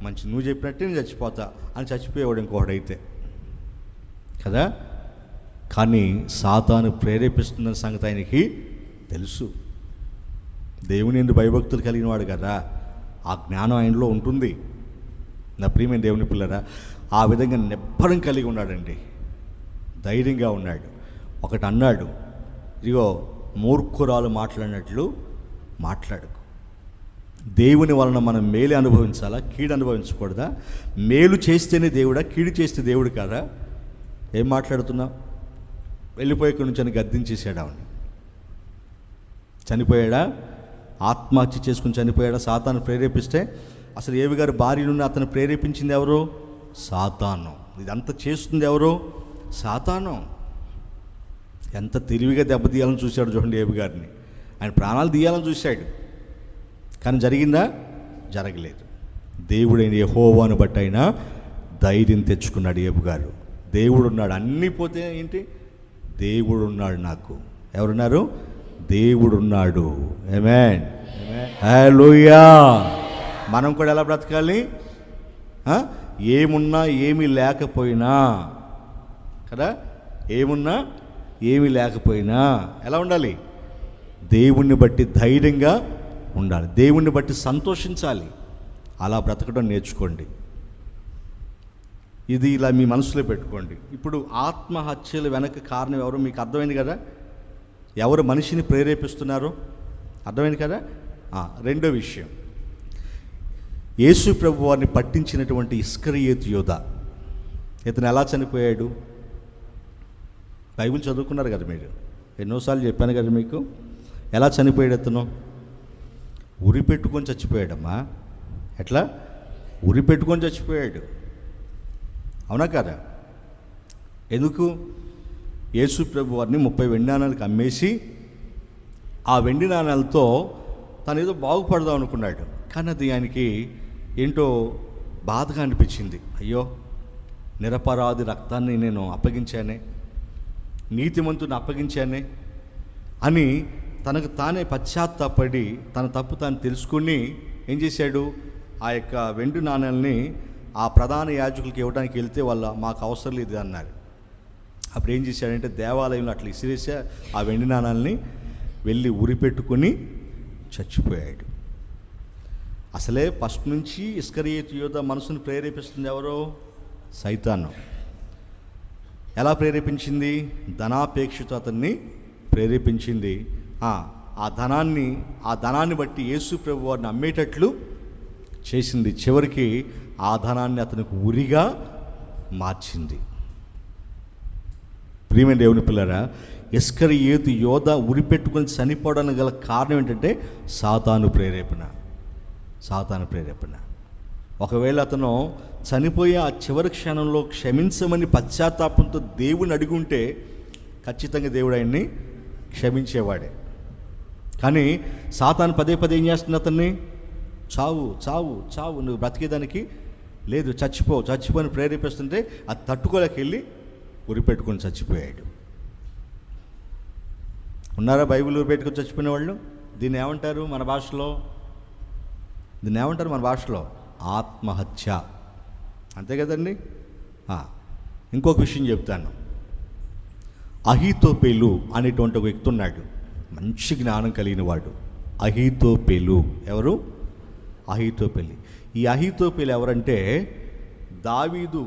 మంచి, నువ్వు చెప్పినట్టే నేను చచ్చిపోతా అని చచ్చిపోయేవాడు ఇంకొకడైతే కదా. కానీ సాతాను ప్రేరేపిస్తుందన్న సంగతి ఆయనకి తెలుసు. దేవుని యందు భయభక్తులు కలిగిన వాడు కదా, ఆ జ్ఞానం ఆయనలో ఉంటుంది. నా ప్రియమైన దేవుని పిల్లరా, ఆ విధంగా నిబ్బరం కలిగి ఉన్నాడండి, ధైర్యంగా ఉన్నాడు. ఒకటి అన్నాడు, ఇదిగో మూర్ఖురాలు మాట్లాడినట్లు మాట్లాడుకో. దేవుని వలన మనం మేలు అనుభవించాలా, కీడు అనుభవించకూడదా? మేలు చేస్తేనే దేవుడా, కీడు చేస్తే దేవుడు కాదా? ఏం మాట్లాడుతున్నావు? వెళ్ళిపోయి ఇక్కడి నుంచి అని గద్దించేసాడు ఆవిడ. చనిపోయాడా? ఆత్మహత్య చేసుకుని చనిపోయాడా? సాతాను ప్రేరేపిస్తే. అసలు ఏవి గారి భార్యను అతను ప్రేరేపించింది ఎవరు? సాతాను. ఇదంతా చేస్తుంది ఎవరు? సాతాను. ఎంత తెలివిగా దెబ్బతీయాలని చూశాడు చూడండి ఏబు గారిని. ఆయన ప్రాణాలు తీయాలని చూశాడు, కానీ జరిగిందా? జరగలేదు. దేవుడైన యెహోవాను బట్టి అయినా ధైర్యం తెచ్చుకున్నాడు ఏబు గారు. దేవుడు ఉన్నాడు, అన్నీ పోతే ఏంటి, దేవుడు ఉన్నాడు నాకు. ఎవరున్నారు? దేవుడు ఉన్నాడు. ఆమేన్, హల్లెలూయా. మనం కూడా ఎలా బ్రతకాలి? ఏమున్నా ఏమీ లేకపోయినా కదా, ఏమున్నా ఏమీ లేకపోయినా ఎలా ఉండాలి? దేవుణ్ణి బట్టి ధైర్యంగా ఉండాలి, దేవుణ్ణి బట్టి సంతోషించాలి. అలా బ్రతకడం నేర్చుకోండి. ఇది ఇలా మీ మనసులో పెట్టుకోండి. ఇప్పుడు ఆత్మహత్యల వెనక కారణం ఎవరు మీకు అర్థమైంది కదా, ఎవరు మనిషిని ప్రేరేపిస్తున్నారో అర్థమైంది కదా. రెండో విషయం, యేసు ప్రభు వారిని పట్టించినటువంటి ఇస్కరియోతు యోధ, ఇతను ఎలా చనిపోయాడు? బైబిల్ చదువుకున్నారు కదా మీరు, ఎన్నోసార్లు చెప్పాను కదా మీకు. ఎలా చనిపోయాడు ఇతను? ఉరి పెట్టుకొని చచ్చిపోయాడమ్మా. ఎట్లా? ఉరి పెట్టుకొని చచ్చిపోయాడు. అవునా కదా? ఎందుకు? యేసు ప్రభు వారిని 30 వెండి నాణాలకు అమ్మేసి ఆ వెండి నాణాలతో తను ఏదో బాగుపడదాం అనుకున్నాడు. కానీ అది ఆయనకి ఏంటో బాధగా అనిపించింది. అయ్యో, నిరపరాధి రక్తాన్ని నేను అప్పగించానే, నీతిమంతుని అప్పగించానే అని తనకు తానే పశ్చాత్తాపడి తన తప్పు తాను తెలుసుకుని ఏం చేశాడు? ఆ యొక్క వెండి నాణాలని ఆ ప్రధాన యాజకులకి ఇవ్వడానికి వెళ్తే వాళ్ళ మాకు అవసరం లేదు అన్నారు. అప్పుడు ఏం చేశాడంటే దేవాలయంలో అట్లా ఇసిరేసా ఆ వెండి నాణాలని, వెళ్ళి ఉరి పెట్టుకొని చచ్చిపోయాడు. అసలే ఫస్ట్ నుంచి ఇస్కరియోతు యోధ మనసును ప్రేరేపిస్తుంది ఎవరో? సైతాను. ఎలా ప్రేరేపించింది? ధనాపేక్షతో అతన్ని ప్రేరేపించింది. ఆ ధనాన్ని బట్టి యేసు ప్రభు వారిని అమ్మేటట్లు చేసింది. చివరికి ఆ ధనాన్ని అతనికి ఉరిగా మార్చింది. ప్రియమైన దేవుని పిల్లరా, ఇస్కరియోతు యోధ ఉరి పెట్టుకొని చనిపోవడానికి గల కారణం ఏంటంటే సాతాను ప్రేరేపణ. సాతాను ప్రేరేపణ. ఒకవేళ అతను చనిపోయే ఆ చివరి క్షణంలో క్షమించమని పశ్చాత్తాపంతో దేవుని అడుగుంటే ఖచ్చితంగా దేవుడు ఆయన్ని క్షమించేవాడే. కానీ సాతాను పదే పదే ఏం చేస్తుంది? అతన్ని చావు చావు చావు, నువ్వు బ్రతికేదానికి లేదు, చచ్చిపోని ప్రేరేపిస్తుంటే అది తట్టుకోలేక వెళ్ళి ఉరిపెట్టుకొని చచ్చిపోయాడు. ఉన్నారా బైబిల్ ఉరిపెట్టుకొని చచ్చిపోయిన వాళ్ళు? దీన్ని ఏమంటారు మన భాషలో? ఆత్మహత్య. అంతే కదండి. ఇంకొక విషయం చెప్తాను. అహీతోపేలు అనేటువంటి ఒక వ్యక్తి ఉన్నాడు, మంచి జ్ఞానం కలిగిన వాడు. అహీతోపేలు ఎవరు? అహీతోపేలు. ఈ అహీతోపేలు ఎవరంటే, దావీదు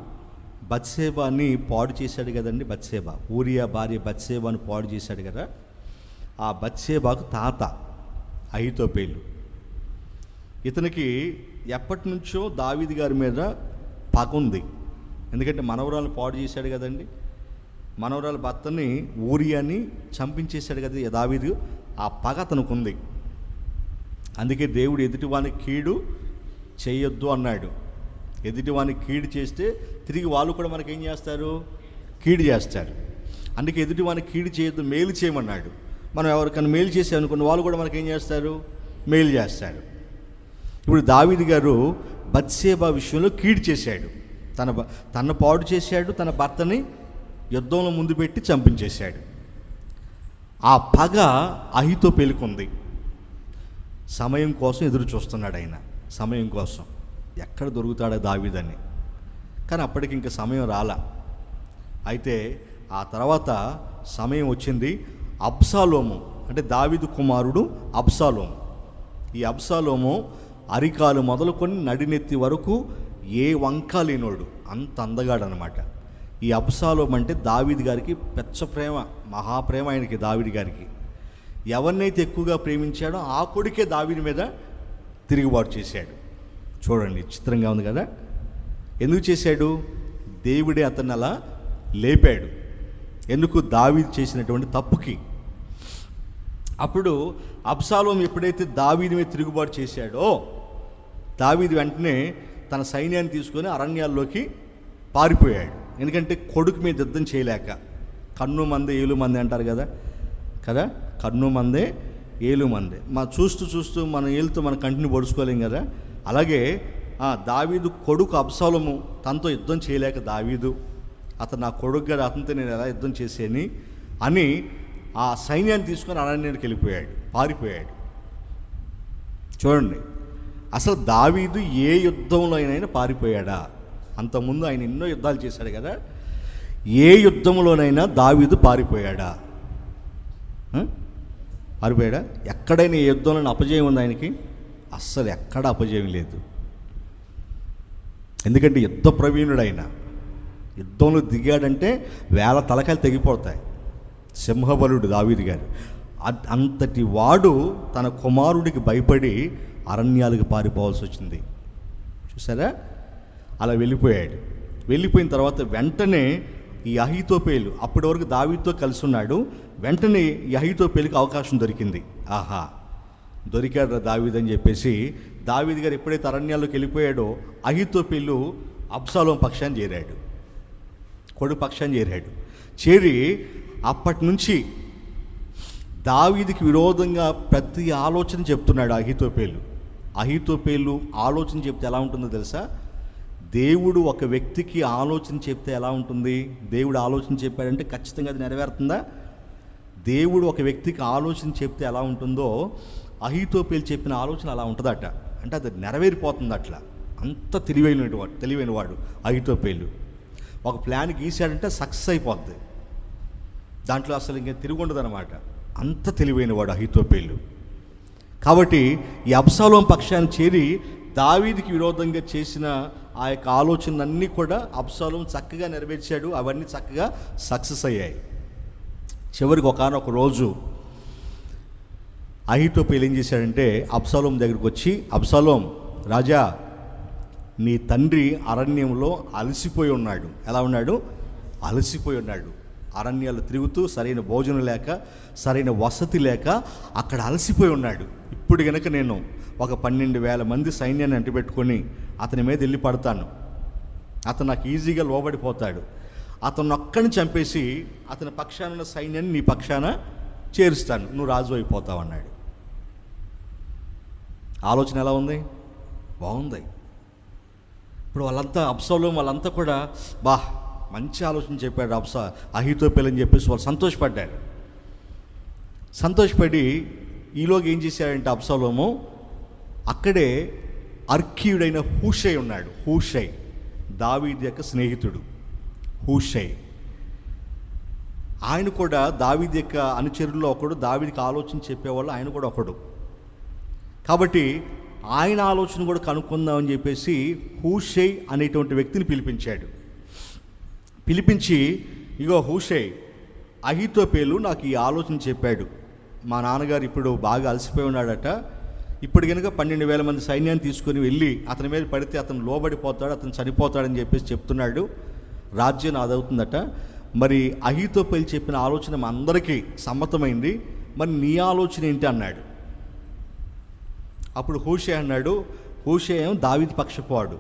బత్షెబాని పాడు చేశాడు కదండి. బత్షెబా, ఊరియా భార్య బత్షెబాని పాడు చేశాడు కదా. ఆ బత్షెబాకు తాత అహీతోపేలు. ఇతనికి ఎప్పటి నుంచో దావీదు గారి మీద పగ ఉంది. ఎందుకంటే మనవరాలు పాడు చేశాడు కదండి. మనవరాలు భర్తని ఊరియాని చంపించేశాడు కదా దావీదు. ఆ పగ అతనికి ఉంది. అందుకే దేవుడు ఎదుటివానికి కీడు చేయొద్దు అన్నాడు. ఎదుటివానికి కీడు చేస్తే తిరిగి వాళ్ళు కూడా మనకేం చేస్తారు? కీడు చేస్తారు. అందుకే ఎదుటి వానికి కీడు చేయొద్దు, మేలు చేయమన్నాడు. మనం ఎవరికైనా మేలు చేసామనుకున్న వాళ్ళు కూడా మనకి ఏం చేస్తారు? మేలు చేస్తారు. ఇప్పుడు దావీదు గారు బత్షెబా విషయంలో కీడు చేశాడు. తన పాడు చేశాడు, తన భర్తని యుద్ధంలో ముందు పెట్టి చంపించేశాడు. ఆ పగ అహీతోపెలుకుంది. సమయం కోసం ఎదురు చూస్తున్నాడు ఆయన, సమయం కోసం ఎక్కడ దొరుకుతాడో దావీదని. కానీ అప్పటికి ఇంకా సమయం రాలా. అయితే ఆ తర్వాత సమయం వచ్చింది. అబ్షాలోము అంటే దావీదు కుమారుడు అబ్షాలోము. ఈ అబ్షాలోము అరికాలు మొదలుకొని నడినెత్తి వరకు ఏ వంక లేనోడు, అంత అందగాడనమాట. ఈ అబ్షాలోము అంటే దావీదు గారికి పెచ్చ ప్రేమ, మహాప్రేమ ఆయనకి. దావీదు గారికి ఎవరినైతే ఎక్కువగా ప్రేమించాడో ఆ కొడుకే దావీదు మీద తిరుగుబాటు చేశాడు. చూడండి, చిత్రంగా ఉంది కదా. ఎందుకు చేశాడు? దేవుడే అతన్ని అలా లేపాడు. ఎందుకు? దావీదు చేసినటువంటి తప్పుకి. అప్పుడు అబ్షాలోము ఎప్పుడైతే దావీదు మీద తిరుగుబాటు చేశాడో, దావీదు వెంటనే తన సైన్యాన్ని తీసుకొని అరణ్యాల్లోకి పారిపోయాడు. ఎందుకంటే కొడుకు మీద యుద్ధం చేయలేక. కన్ను మందే ఏలు మందే అంటారు కదా కదా కన్ను మందే ఏలు మందే. చూస్తూ మన ఏలుతో మన కంటిని పొడుచుకోలేం కదా. అలాగే దావీదు కొడుకు అబ్షాలోము తనతో యుద్ధం చేయలేక దావీదు, అతను నా కొడుకు గారు, అతనితో నేను ఎలా యుద్ధం చేసేని అని ఆ సైన్యాన్ని తీసుకొని అరణ్యానికి వెళ్ళిపోయాడు, పారిపోయాడు. చూడండి, అసలు దావీదు ఏ యుద్ధంలో అయినా పారిపోయాడా? అంతకుముందు ఆయన ఎన్నో యుద్ధాలు చేశాడు కదా. ఏ యుద్ధంలోనైనా దావీదు పారిపోయాడా? పారిపోయాడా? ఎక్కడైనా ఏ యుద్ధంలో అపజయం ఉంది ఆయనకి? అస్సలు ఎక్కడ అపజయం లేదు. ఎందుకంటే యుద్ధ ప్రవీణుడైన, యుద్ధంలో దిగాడంటే వేల తలకాయలు తెగిపోతాయి. సింహబలుడు దావీదు గారు. అంతటి వాడు తన కుమారుడికి భయపడి అరణ్యాలకు పారిపోవాల్సి వచ్చింది. చూసారా? అలా వెళ్ళిపోయాడు. వెళ్ళిపోయిన తర్వాత వెంటనే ఈ అహీతోపెలు, అప్పటి వరకు దావీదుతో కలిసి ఉన్నాడు, వెంటనే ఈ అహీతోపెలుకి అవకాశం దొరికింది. ఆహా, దొరికాడు దావీదు అని చెప్పేసి దావీదు గారు ఎప్పుడైతే అరణ్యాల్లోకి వెళ్ళిపోయాడో, అహీతోపెలు అబ్షాలోము పక్షాన్ని చేరాడు, కొడుకు పక్షాన్ని చేరాడు. చేరి అప్పటి నుంచి దావీదుకి విరోధంగా ప్రతి ఆలోచన చెప్తున్నాడు అహీతోపెలు. అహీతోపెలు ఆలోచన చెప్తే ఎలా ఉంటుందో తెలుసా? దేవుడు ఒక వ్యక్తికి ఆలోచన చెప్తే ఎలా ఉంటుంది? దేవుడు ఆలోచన చెప్పాడంటే ఖచ్చితంగా అది నెరవేరుతుందా? దేవుడు ఒక వ్యక్తికి ఆలోచన చెప్తే ఎలా ఉంటుందో అహీతోపెలు చెప్పిన ఆలోచన అలా ఉంటుందట. అంటే అది నెరవేరిపోతుంది అట్లా. అంత తెలివైన వాడు అహీతోపెలు. ఒక ప్లాన్ గీసాడంటే సక్సెస్ అయిపోద్ది, దాంట్లో అసలు ఇంకా తిరుగుండదు అనమాట. అంత తెలివైన వాడు అహీతోపెలు. కాబట్టి ఈ అబ్షాలోము పక్షాన్ని చేరి దావీదుకి విరోధంగా చేసిన ఆ యొక్క ఆలోచనలన్నీ కూడా అబ్షాలోము చక్కగా నెరవేర్చాడు. అవన్నీ చక్కగా సక్సెస్ అయ్యాయి. చివరికి ఒకానొక రోజు అహీతోపెలు ఏం చేశాడంటే అబ్షాలోము దగ్గరికి వచ్చి, అబ్షాలోము రాజా, నీ తండ్రి అరణ్యంలో అలసిపోయి ఉన్నాడు. ఎలా ఉన్నాడు? అలసిపోయి ఉన్నాడు. అరణ్యాలు తిరుగుతూ సరైన భోజనం లేక, సరైన వసతి లేక అక్కడ అలసిపోయి ఉన్నాడు. ఇప్పుడు కనుక నేను ఒక 12,000 మంది సైన్యాన్ని అంటిపెట్టుకొని అతని మీద వెళ్ళి పడతాను, అతను నాకు ఈజీగా లోబడిపోతాడు. అతను ఒక్కడిని చంపేసి అతని పక్షాన ఉన్న సైన్యాన్ని నీ పక్షాన చేరుస్తాను, నువ్వు రాజు అయిపోతావు అన్నాడు. ఆలోచన ఎలా ఉంది? బాగుంది. ఇప్పుడు అబ్షాలోము వాళ్ళంతా కూడా మంచి ఆలోచన చెప్పాడు అహీతోపెలు అని చెప్పేసి వాళ్ళు సంతోషపడ్డారు. సంతోషపడి ఈలోగా ఏం చేశాడంటే అబ్షాలోము అక్కడే అర్కీయుడైన హూషై ఉన్నాడు. హూషై దావీదు యొక్క స్నేహితుడు. హూషై ఆయన కూడా దావీదు యొక్క అనుచరుల్లో ఒకడు, దావీదుకి ఆలోచన చెప్పేవాళ్ళు ఆయన కూడా ఒకడు. కాబట్టి ఆయన ఆలోచన కూడా కనుక్కుందామని చెప్పేసి హూషై అనేటువంటి వ్యక్తిని పిలిపించాడు. పిలిపించి, ఇగో హూషై, అహీతోపెలు నాకు ఈ ఆలోచన చెప్పాడు. మా నాన్నగారు ఇప్పుడు బాగా అలసిపోయి ఉన్నాడట. ఇప్పుడు కనుక 12,000 మంది సైన్యాన్ని తీసుకొని వెళ్ళి అతని మీద పడితే అతను లోబడిపోతాడు, అతను చనిపోతాడని చెప్పేసి చెప్తున్నాడు. రాజ్యం నాదవుతుందట. మరి అహీతోపెలు చెప్పిన ఆలోచన మా అందరికీ సమ్మతమైంది, మరి నీ ఆలోచన ఏంటి అన్నాడు. అప్పుడు హూషై అన్నాడు, హూషై ఏమో దావీదు పక్షపాడు.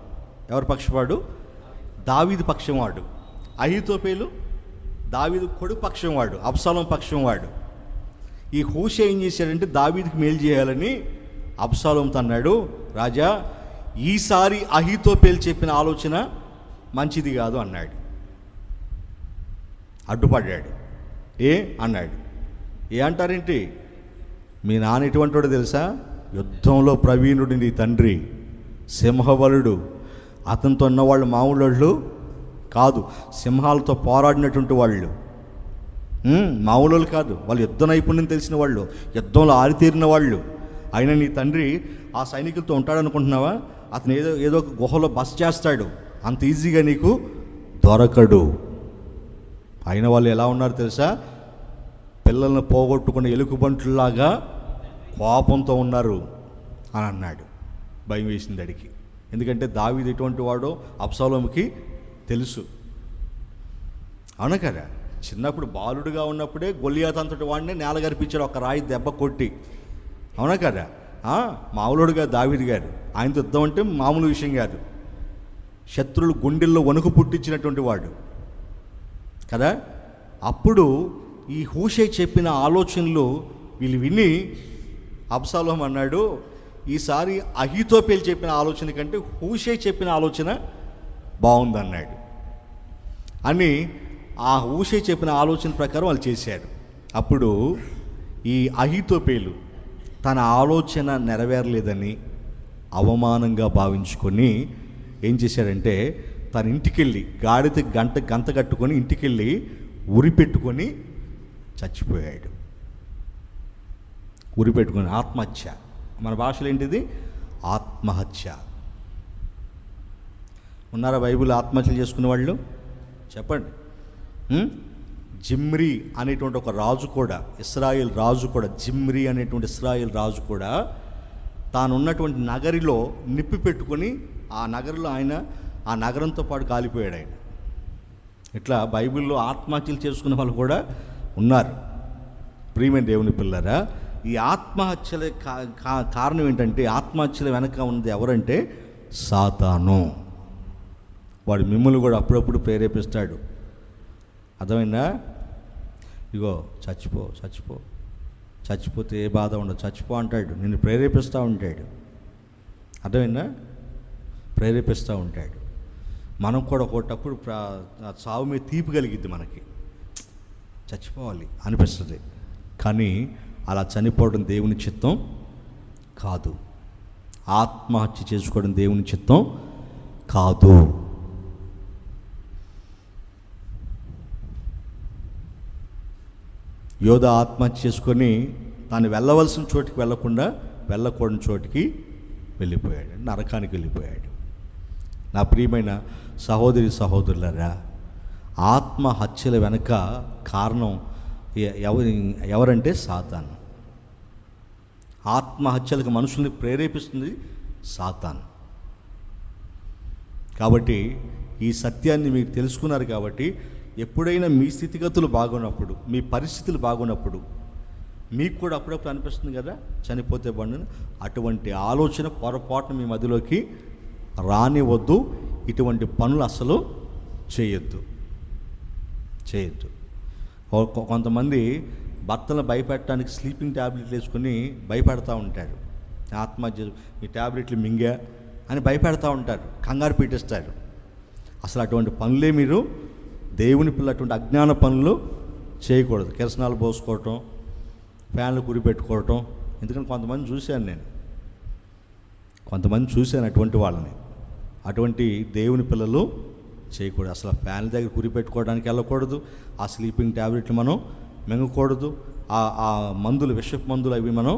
ఎవరు పక్షపాడు? దావీదు పక్షం వాడు. అహీతోపెలు దావీదు కొడుకు పక్షం వాడు, అబ్షాలోము పక్షం వాడు. ఈ హూషై ఏం చేశాడంటే దావీదుకి మేలు చేయాలని అబ్షాలోముతో అన్నాడు, రాజా ఈసారి అహీతోపెలు చెప్పిన ఆలోచన మంచిది కాదు అన్నాడు. అడ్డుపడ్డాడు. అన్నాడు. అంటారేంటి, మీ నాన్న ఎటువంటి వాడు తెలుసా? యుద్ధంలో ప్రవీణుడు, నీ తండ్రి సింహబలుడు. అతనితో ఉన్నవాళ్ళు మామూలు వాళ్ళు కాదు, సింహాలతో పోరాడినటువంటి వాళ్ళు, మామూలు వాళ్ళు కాదు. వాళ్ళు యుద్ధ నైపుణ్యం తెలిసిన వాళ్ళు, యుద్ధంలో ఆరితేరిన వాళ్ళు. అయినా నీ తండ్రి ఆ సైనికులతో ఉంటాడనుకుంటున్నావా? అతను ఏదో ఒక గుహలో బస చేస్తాడు, అంత ఈజీగా నీకు దొరకడు. అయిన వాళ్ళు ఎలా ఉన్నారు తెలుసా? పిల్లల్ని పోగొట్టుకున్న ఎలుగుబంట్లలాగా కోపంతో ఉన్నారు అని అన్నాడు. భయం వేసింది అడిగి. ఎందుకంటే దావీదు ఎటువంటి వాడో అబ్షాలోముకి తెలుసు. అవును కదా? చిన్నప్పుడు బాలుడుగా ఉన్నప్పుడే గొల్లియాతు అంతటి వాడిని నేల గరిపించాడు, ఒక రాయి దెబ్బ కొట్టి. అవునా కదా? మామూలుడుగా దావీదు గారు, ఆయనతో యుద్ధం అంటే మామూలు విషయం కాదు. శత్రువులు గుండెల్లో వణుకు పుట్టించినటువంటి వాడు కదా. అప్పుడు ఈ హూషై చెప్పిన ఆలోచనలు వీళ్ళు విని అబ్షాలోము అన్నాడు, ఈసారి అహీతోపెలు చెప్పిన ఆలోచన కంటే హూషై చెప్పిన ఆలోచన బాగుందన్నాడు. అని ఆ హూషై చెప్పిన ఆలోచన ప్రకారం వాళ్ళు చేశారు. అప్పుడు ఈ అహీతోపెలు తన ఆలోచన నెరవేరలేదని అవమానంగా భావించుకొని ఏం చేశాడంటే, తన ఇంటికెళ్ళి గాడిద గంత కట్టుకొని ఇంటికెళ్ళి ఉరి పెట్టుకొని చచ్చిపోయాడు. ఉరి పెట్టుకొని ఆత్మహత్య. మన భాషలో ఏంటిది? ఆత్మహత్య. ఉన్నారా బైబిల్ ఆత్మహత్యలు చేసుకునే వాళ్ళు? చెప్పండి. జిమ్రీ అనేటువంటి ఒక రాజు కూడా, ఇస్రాయేల్ రాజు కూడా, జిమ్రీ అనేటువంటి ఇస్రాయేల్ రాజు కూడా తాను ఉన్నటువంటి నగరిలో నిప్పి పెట్టుకొని ఆ నగరిలో ఆయన ఆ నగరంతో పాటు కాలిపోయాడు ఆయన. ఇట్లా బైబిల్లో ఆత్మహత్యలు చేసుకునే వాళ్ళు కూడా ఉన్నారు. ప్రియమైన దేవుని పిల్లరా, ఈ ఆత్మహత్యల కారణం ఏంటంటే, ఆత్మహత్యల వెనక ఉన్నది ఎవరంటే సాతాను. వాడు మిమ్మల్ని కూడా అప్పుడప్పుడు ప్రేరేపిస్తాడు. అర్థమైందా? ఇగో చచ్చిపోతే ఏ బాధ ఉండదు, చచ్చిపో అంటాడు, నిన్ను ప్రేరేపిస్తూ ఉంటాడు. అర్థమైందా? ప్రేరేపిస్తూ ఉంటాడు. మనం కూడా ఒకటప్పుడు చావు మీద తీపి కలిగిద్ది, మనకి చచ్చిపోవాలి అనిపిస్తుంది. కానీ అలా చనిపోవడం దేవుని చిత్తం కాదు. ఆత్మహత్య చేసుకోవడం దేవుని చిత్తం కాదు. యోధ ఆత్మహత్య చేసుకొని తాను వెళ్ళవలసిన చోటికి వెళ్ళకూడని చోటికి వెళ్ళిపోయాడు, నరకానికి వెళ్ళిపోయాడు. నా ప్రియమైన సహోదరులారా, ఆత్మహత్యల వెనక కారణం ఎవరంటే సాతాను. ఆత్మహత్యలకు మనుషుల్ని ప్రేరేపిస్తుంది సాతాను. కాబట్టి ఈ సత్యాన్ని మీకు తెలుసుకున్నారు. కాబట్టి ఎప్పుడైనా మీ స్థితిగతులు బాగున్నప్పుడు, మీ పరిస్థితులు బాగున్నప్పుడు మీకు కూడా అప్పుడప్పుడు అనిపిస్తుంది కదా, చనిపోతే బండును. అటువంటి ఆలోచన పొరపాటున మీ మధ్యలోకి రానివద్దు. ఇటువంటి పనులు అసలు చేయొద్దు. కొంతమంది భర్తలను భయపెట్టడానికి స్లీపింగ్ ట్యాబ్లెట్లు వేసుకొని భయపెడతా ఉంటారు. ఆత్మహత్య, ఈ ట్యాబ్లెట్లు మింగా అని భయపెడతా ఉంటారు, కంగారు పెట్టేస్తారు. అసలు అటువంటి పనులే మీరు దేవుని పిల్ల అటువంటి అజ్ఞాన పనులు చేయకూడదు. కిరసనాలు పోసుకోవటం, ఫ్యాన్లు కురి పెట్టుకోవటం. ఎందుకంటే కొంతమంది చూశాను అటువంటి వాళ్ళని. అటువంటి దేవుని పిల్లలు చేయకూడదు. అసలు ఫ్యాన్ల దగ్గర కురి పెట్టుకోవడానికి వెళ్ళకూడదు. ఆ స్లీపింగ్ ట్యాబ్లెట్లు మనం మింగకూడదు. ఆ మందులు, విషపు మందులు అవి మనం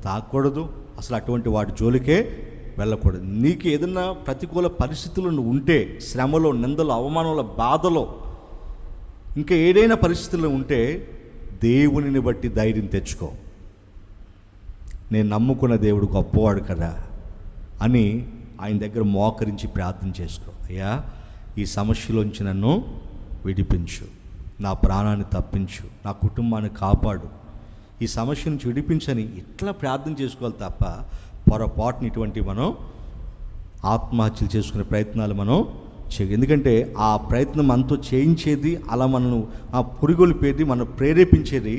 తాగకూడదు. అసలు అటువంటి వాటి జోలికే వెళ్ళకూడదు. నీకు ఏదైనా ప్రతికూల పరిస్థితులు ఉంటే, శ్రమలో, నిందలో, అవమానంలో, బాధలో, ఇంకా ఏదైనా పరిస్థితుల్లో ఉంటే దేవునిని బట్టి ధైర్యం తెచ్చుకో. నేను నమ్ముకున్న దేవుడు గొప్పవాడు కదా అని ఆయన దగ్గర మోకరించి ప్రార్థన చేసుకో. అయ్యా, ఈ సమస్యలోంచి నన్ను విడిపించు, నా ప్రాణాన్ని తప్పించు, నా కుటుంబాన్ని కాపాడు, ఈ సమస్య నుంచి విడిపించని ఇట్లా ప్రార్థన చేసుకోవాలి తప్ప పొరపాటున ఇటువంటి మనం ఆత్మహత్యలు చేసుకునే ప్రయత్నాలు మనం ఎందుకంటే ఆ ప్రయత్నం మనతో చేయించేది, అలా మనను ఆ పురిగొల్పేది, మనం ప్రేరేపించేది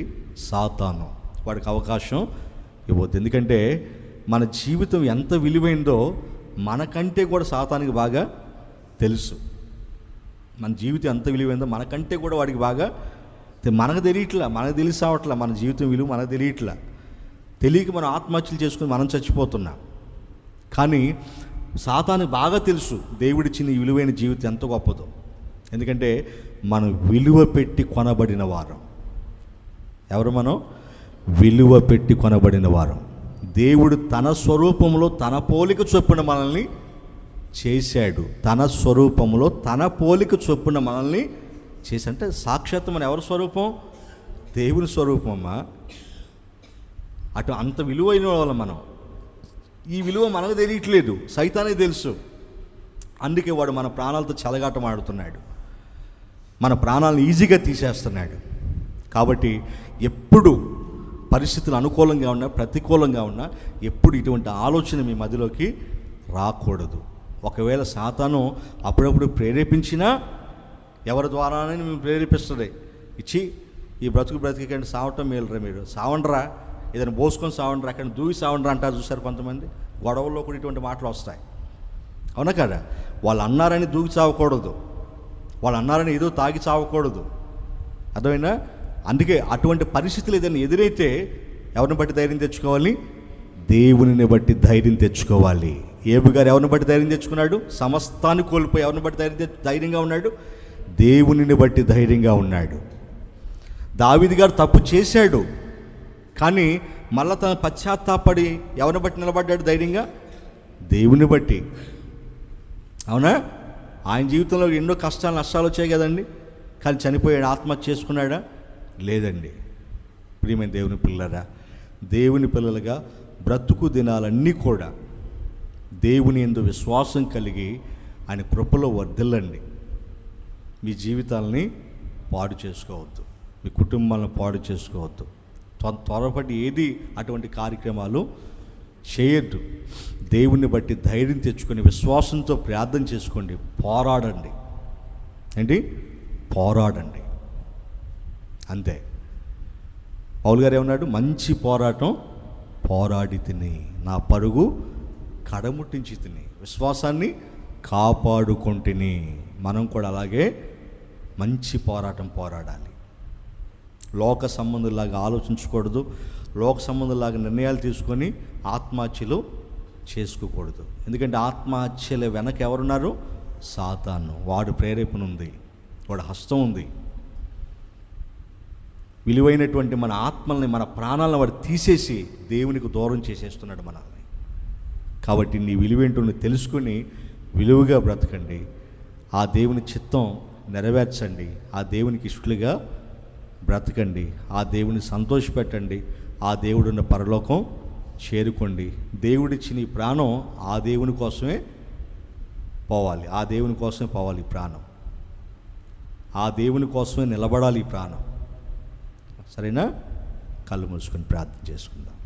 సాతాను. వాడికి అవకాశం ఇవ్వద్దు. ఎందుకంటే మన జీవితం ఎంత విలువైందో మనకంటే కూడా సాతానికి బాగా తెలుసు. మన జీవితం ఎంత విలువైందో మనకంటే కూడా వాడికి బాగా మనకు తెలియట్లా, మనకు తెలిసి అవట్లా, మన జీవితం విలువ మనకు తెలియట్లా. తెలియక మనం ఆత్మహత్యలు చేసుకుని మనం చచ్చిపోతున్నాం. కానీ సాతానికి బాగా తెలుసు దేవుడిచ్చిన ఈ విలువైన జీవితం ఎంత గొప్పదో. ఎందుకంటే మనం విలువ పెట్టి కొనబడిన వారం. ఎవరు మనం? విలువ పెట్టి కొనబడిన వారం. దేవుడు తన స్వరూపంలో తన పోలిక చొప్పున మనల్ని చేశాడు. తన స్వరూపంలో తన పోలిక చొప్పున మనల్ని చేసి, అంటే సాక్షాత్ మన ఎవరి స్వరూపం? దేవుని స్వరూపం అమ్మా. అటు అంత విలువైన వాళ్ళం మనం. ఈ విలువ మనకు తెలియట్లేదు, సైతానికి తెలుసు. అందుకే వాడు మన ప్రాణాలతో చెలగాటం ఆడుతున్నాడు, మన ప్రాణాలను ఈజీగా తీసేస్తున్నాడు. కాబట్టి ఎప్పుడు పరిస్థితులు అనుకూలంగా ఉన్నా ప్రతికూలంగా ఉన్నా ఎప్పుడు ఇటువంటి ఆలోచన మీ మధ్యలోకి రాకూడదు. ఒకవేళ సాతాను అప్పుడప్పుడు ప్రేరేపించినా ఎవరి ద్వారానే మేము ప్రేరేపిస్తుంది, ఇచ్చి ఈ బ్రతికండి, సావటం మేలురా, మీరు సావండ్రా, ఏదైనా పోసుకొని సావండ్రా, అక్కడ దూవి సావండ్రా అంటారు చూసారు కొంతమంది. గొడవల్లో కూడా ఇటువంటి మాటలు వస్తాయి, అవునా కదా? వాళ్ళు అన్నారని దూకి చావకూడదు, వాళ్ళు అన్నారని ఏదో తాగి చావకూడదు, అర్థమైనా? అందుకే అటువంటి పరిస్థితులు ఏదైనా ఎదురైతే ఎవరిని బట్టి ధైర్యం తెచ్చుకోవాలి? దేవునిని బట్టి ధైర్యం తెచ్చుకోవాలి. ఏబు గారు ఎవరిని బట్టి ధైర్యం తెచ్చుకున్నాడు? సమస్తాన్ని కోల్పోయి ఎవరిని బట్టి ధైర్యంగా ఉన్నాడు? దేవునిని బట్టి ధైర్యంగా ఉన్నాడు. దావీదు గారు తప్పు చేశాడు, కానీ మళ్ళా తన పశ్చాత్తాపడి ఎవరిని బట్టి నిలబడ్డాడు ధైర్యంగా? దేవుని బట్టి. అవునా? ఆయన జీవితంలో ఎన్నో కష్టాలు నష్టాలు వచ్చాయి కదండి, కానీ చనిపోయాడు, ఆత్మహత్య చేసుకున్నాడా? లేదండి. ప్రియమైన దేవుని పిల్లరా, దేవుని పిల్లలుగా బ్రతుకు దినాలన్నీ కూడా దేవుని యందు విశ్వాసం కలిగి ఆయన కృపలో వర్ధిల్లండి. మీ జీవితాలని పాడు చేసుకోవద్దు, మీ కుటుంబాలను పాడు చేసుకోవద్దు. త్వరపడి ఏది అటువంటి కార్యక్రమాలు చేయొద్దు. దేవుని బట్టి ధైర్యం తెచ్చుకొని విశ్వాసంతో ప్రార్థన చేసుకోండి, పోరాడండి. ఏంటి? పోరాడండి, అంతే. పౌలు గారు ఏమన్నాడు? మంచి పోరాటం పోరాడి తిని నా పరుగు కడముట్టించి తిని విశ్వాసాన్ని కాపాడుకుంటుని. మనం కూడా అలాగే మంచి పోరాటం పోరాడాలి. లోక సంబంధులాగా ఆలోచించకూడదు, లోక సంబంధులాగా నిర్ణయాలు తీసుకొని ఆత్మహత్యలు చేసుకోకూడదు. ఎందుకంటే ఆత్మహత్యల వెనక ఎవరున్నారు? సాతాను. వాడు ప్రేరేపణ ఉంది, వాడు హస్తం ఉంది. విలువైనటువంటి మన ఆత్మల్ని, మన ప్రాణాలను వాడు తీసేసి దేవునికి దూరం చేసేస్తున్నాడు మనల్ని. కాబట్టి నీ విలువేంటో తెలుసుకుని విలువగా బ్రతకండి, ఆ దేవుని చిత్తం నెరవేర్చండి, ఆ దేవునికి ఇష్టలుగా బ్రతకండి, ఆ దేవుని సంతోషపెట్టండి, ఆ దేవుడున్న పరలోకం చేరుకోండి. దేవుడిచ్చిన ఈ ప్రాణం ఆ దేవుని కోసమే పోవాలి, ఆ దేవుని కోసమే పోవాలి ఈ ప్రాణం, ఆ దేవుని కోసమే నిలబడాలి ఈ ప్రాణం. సరేనా? కళ్ళు మూసుకొని ప్రార్థన చేసుకుందాం.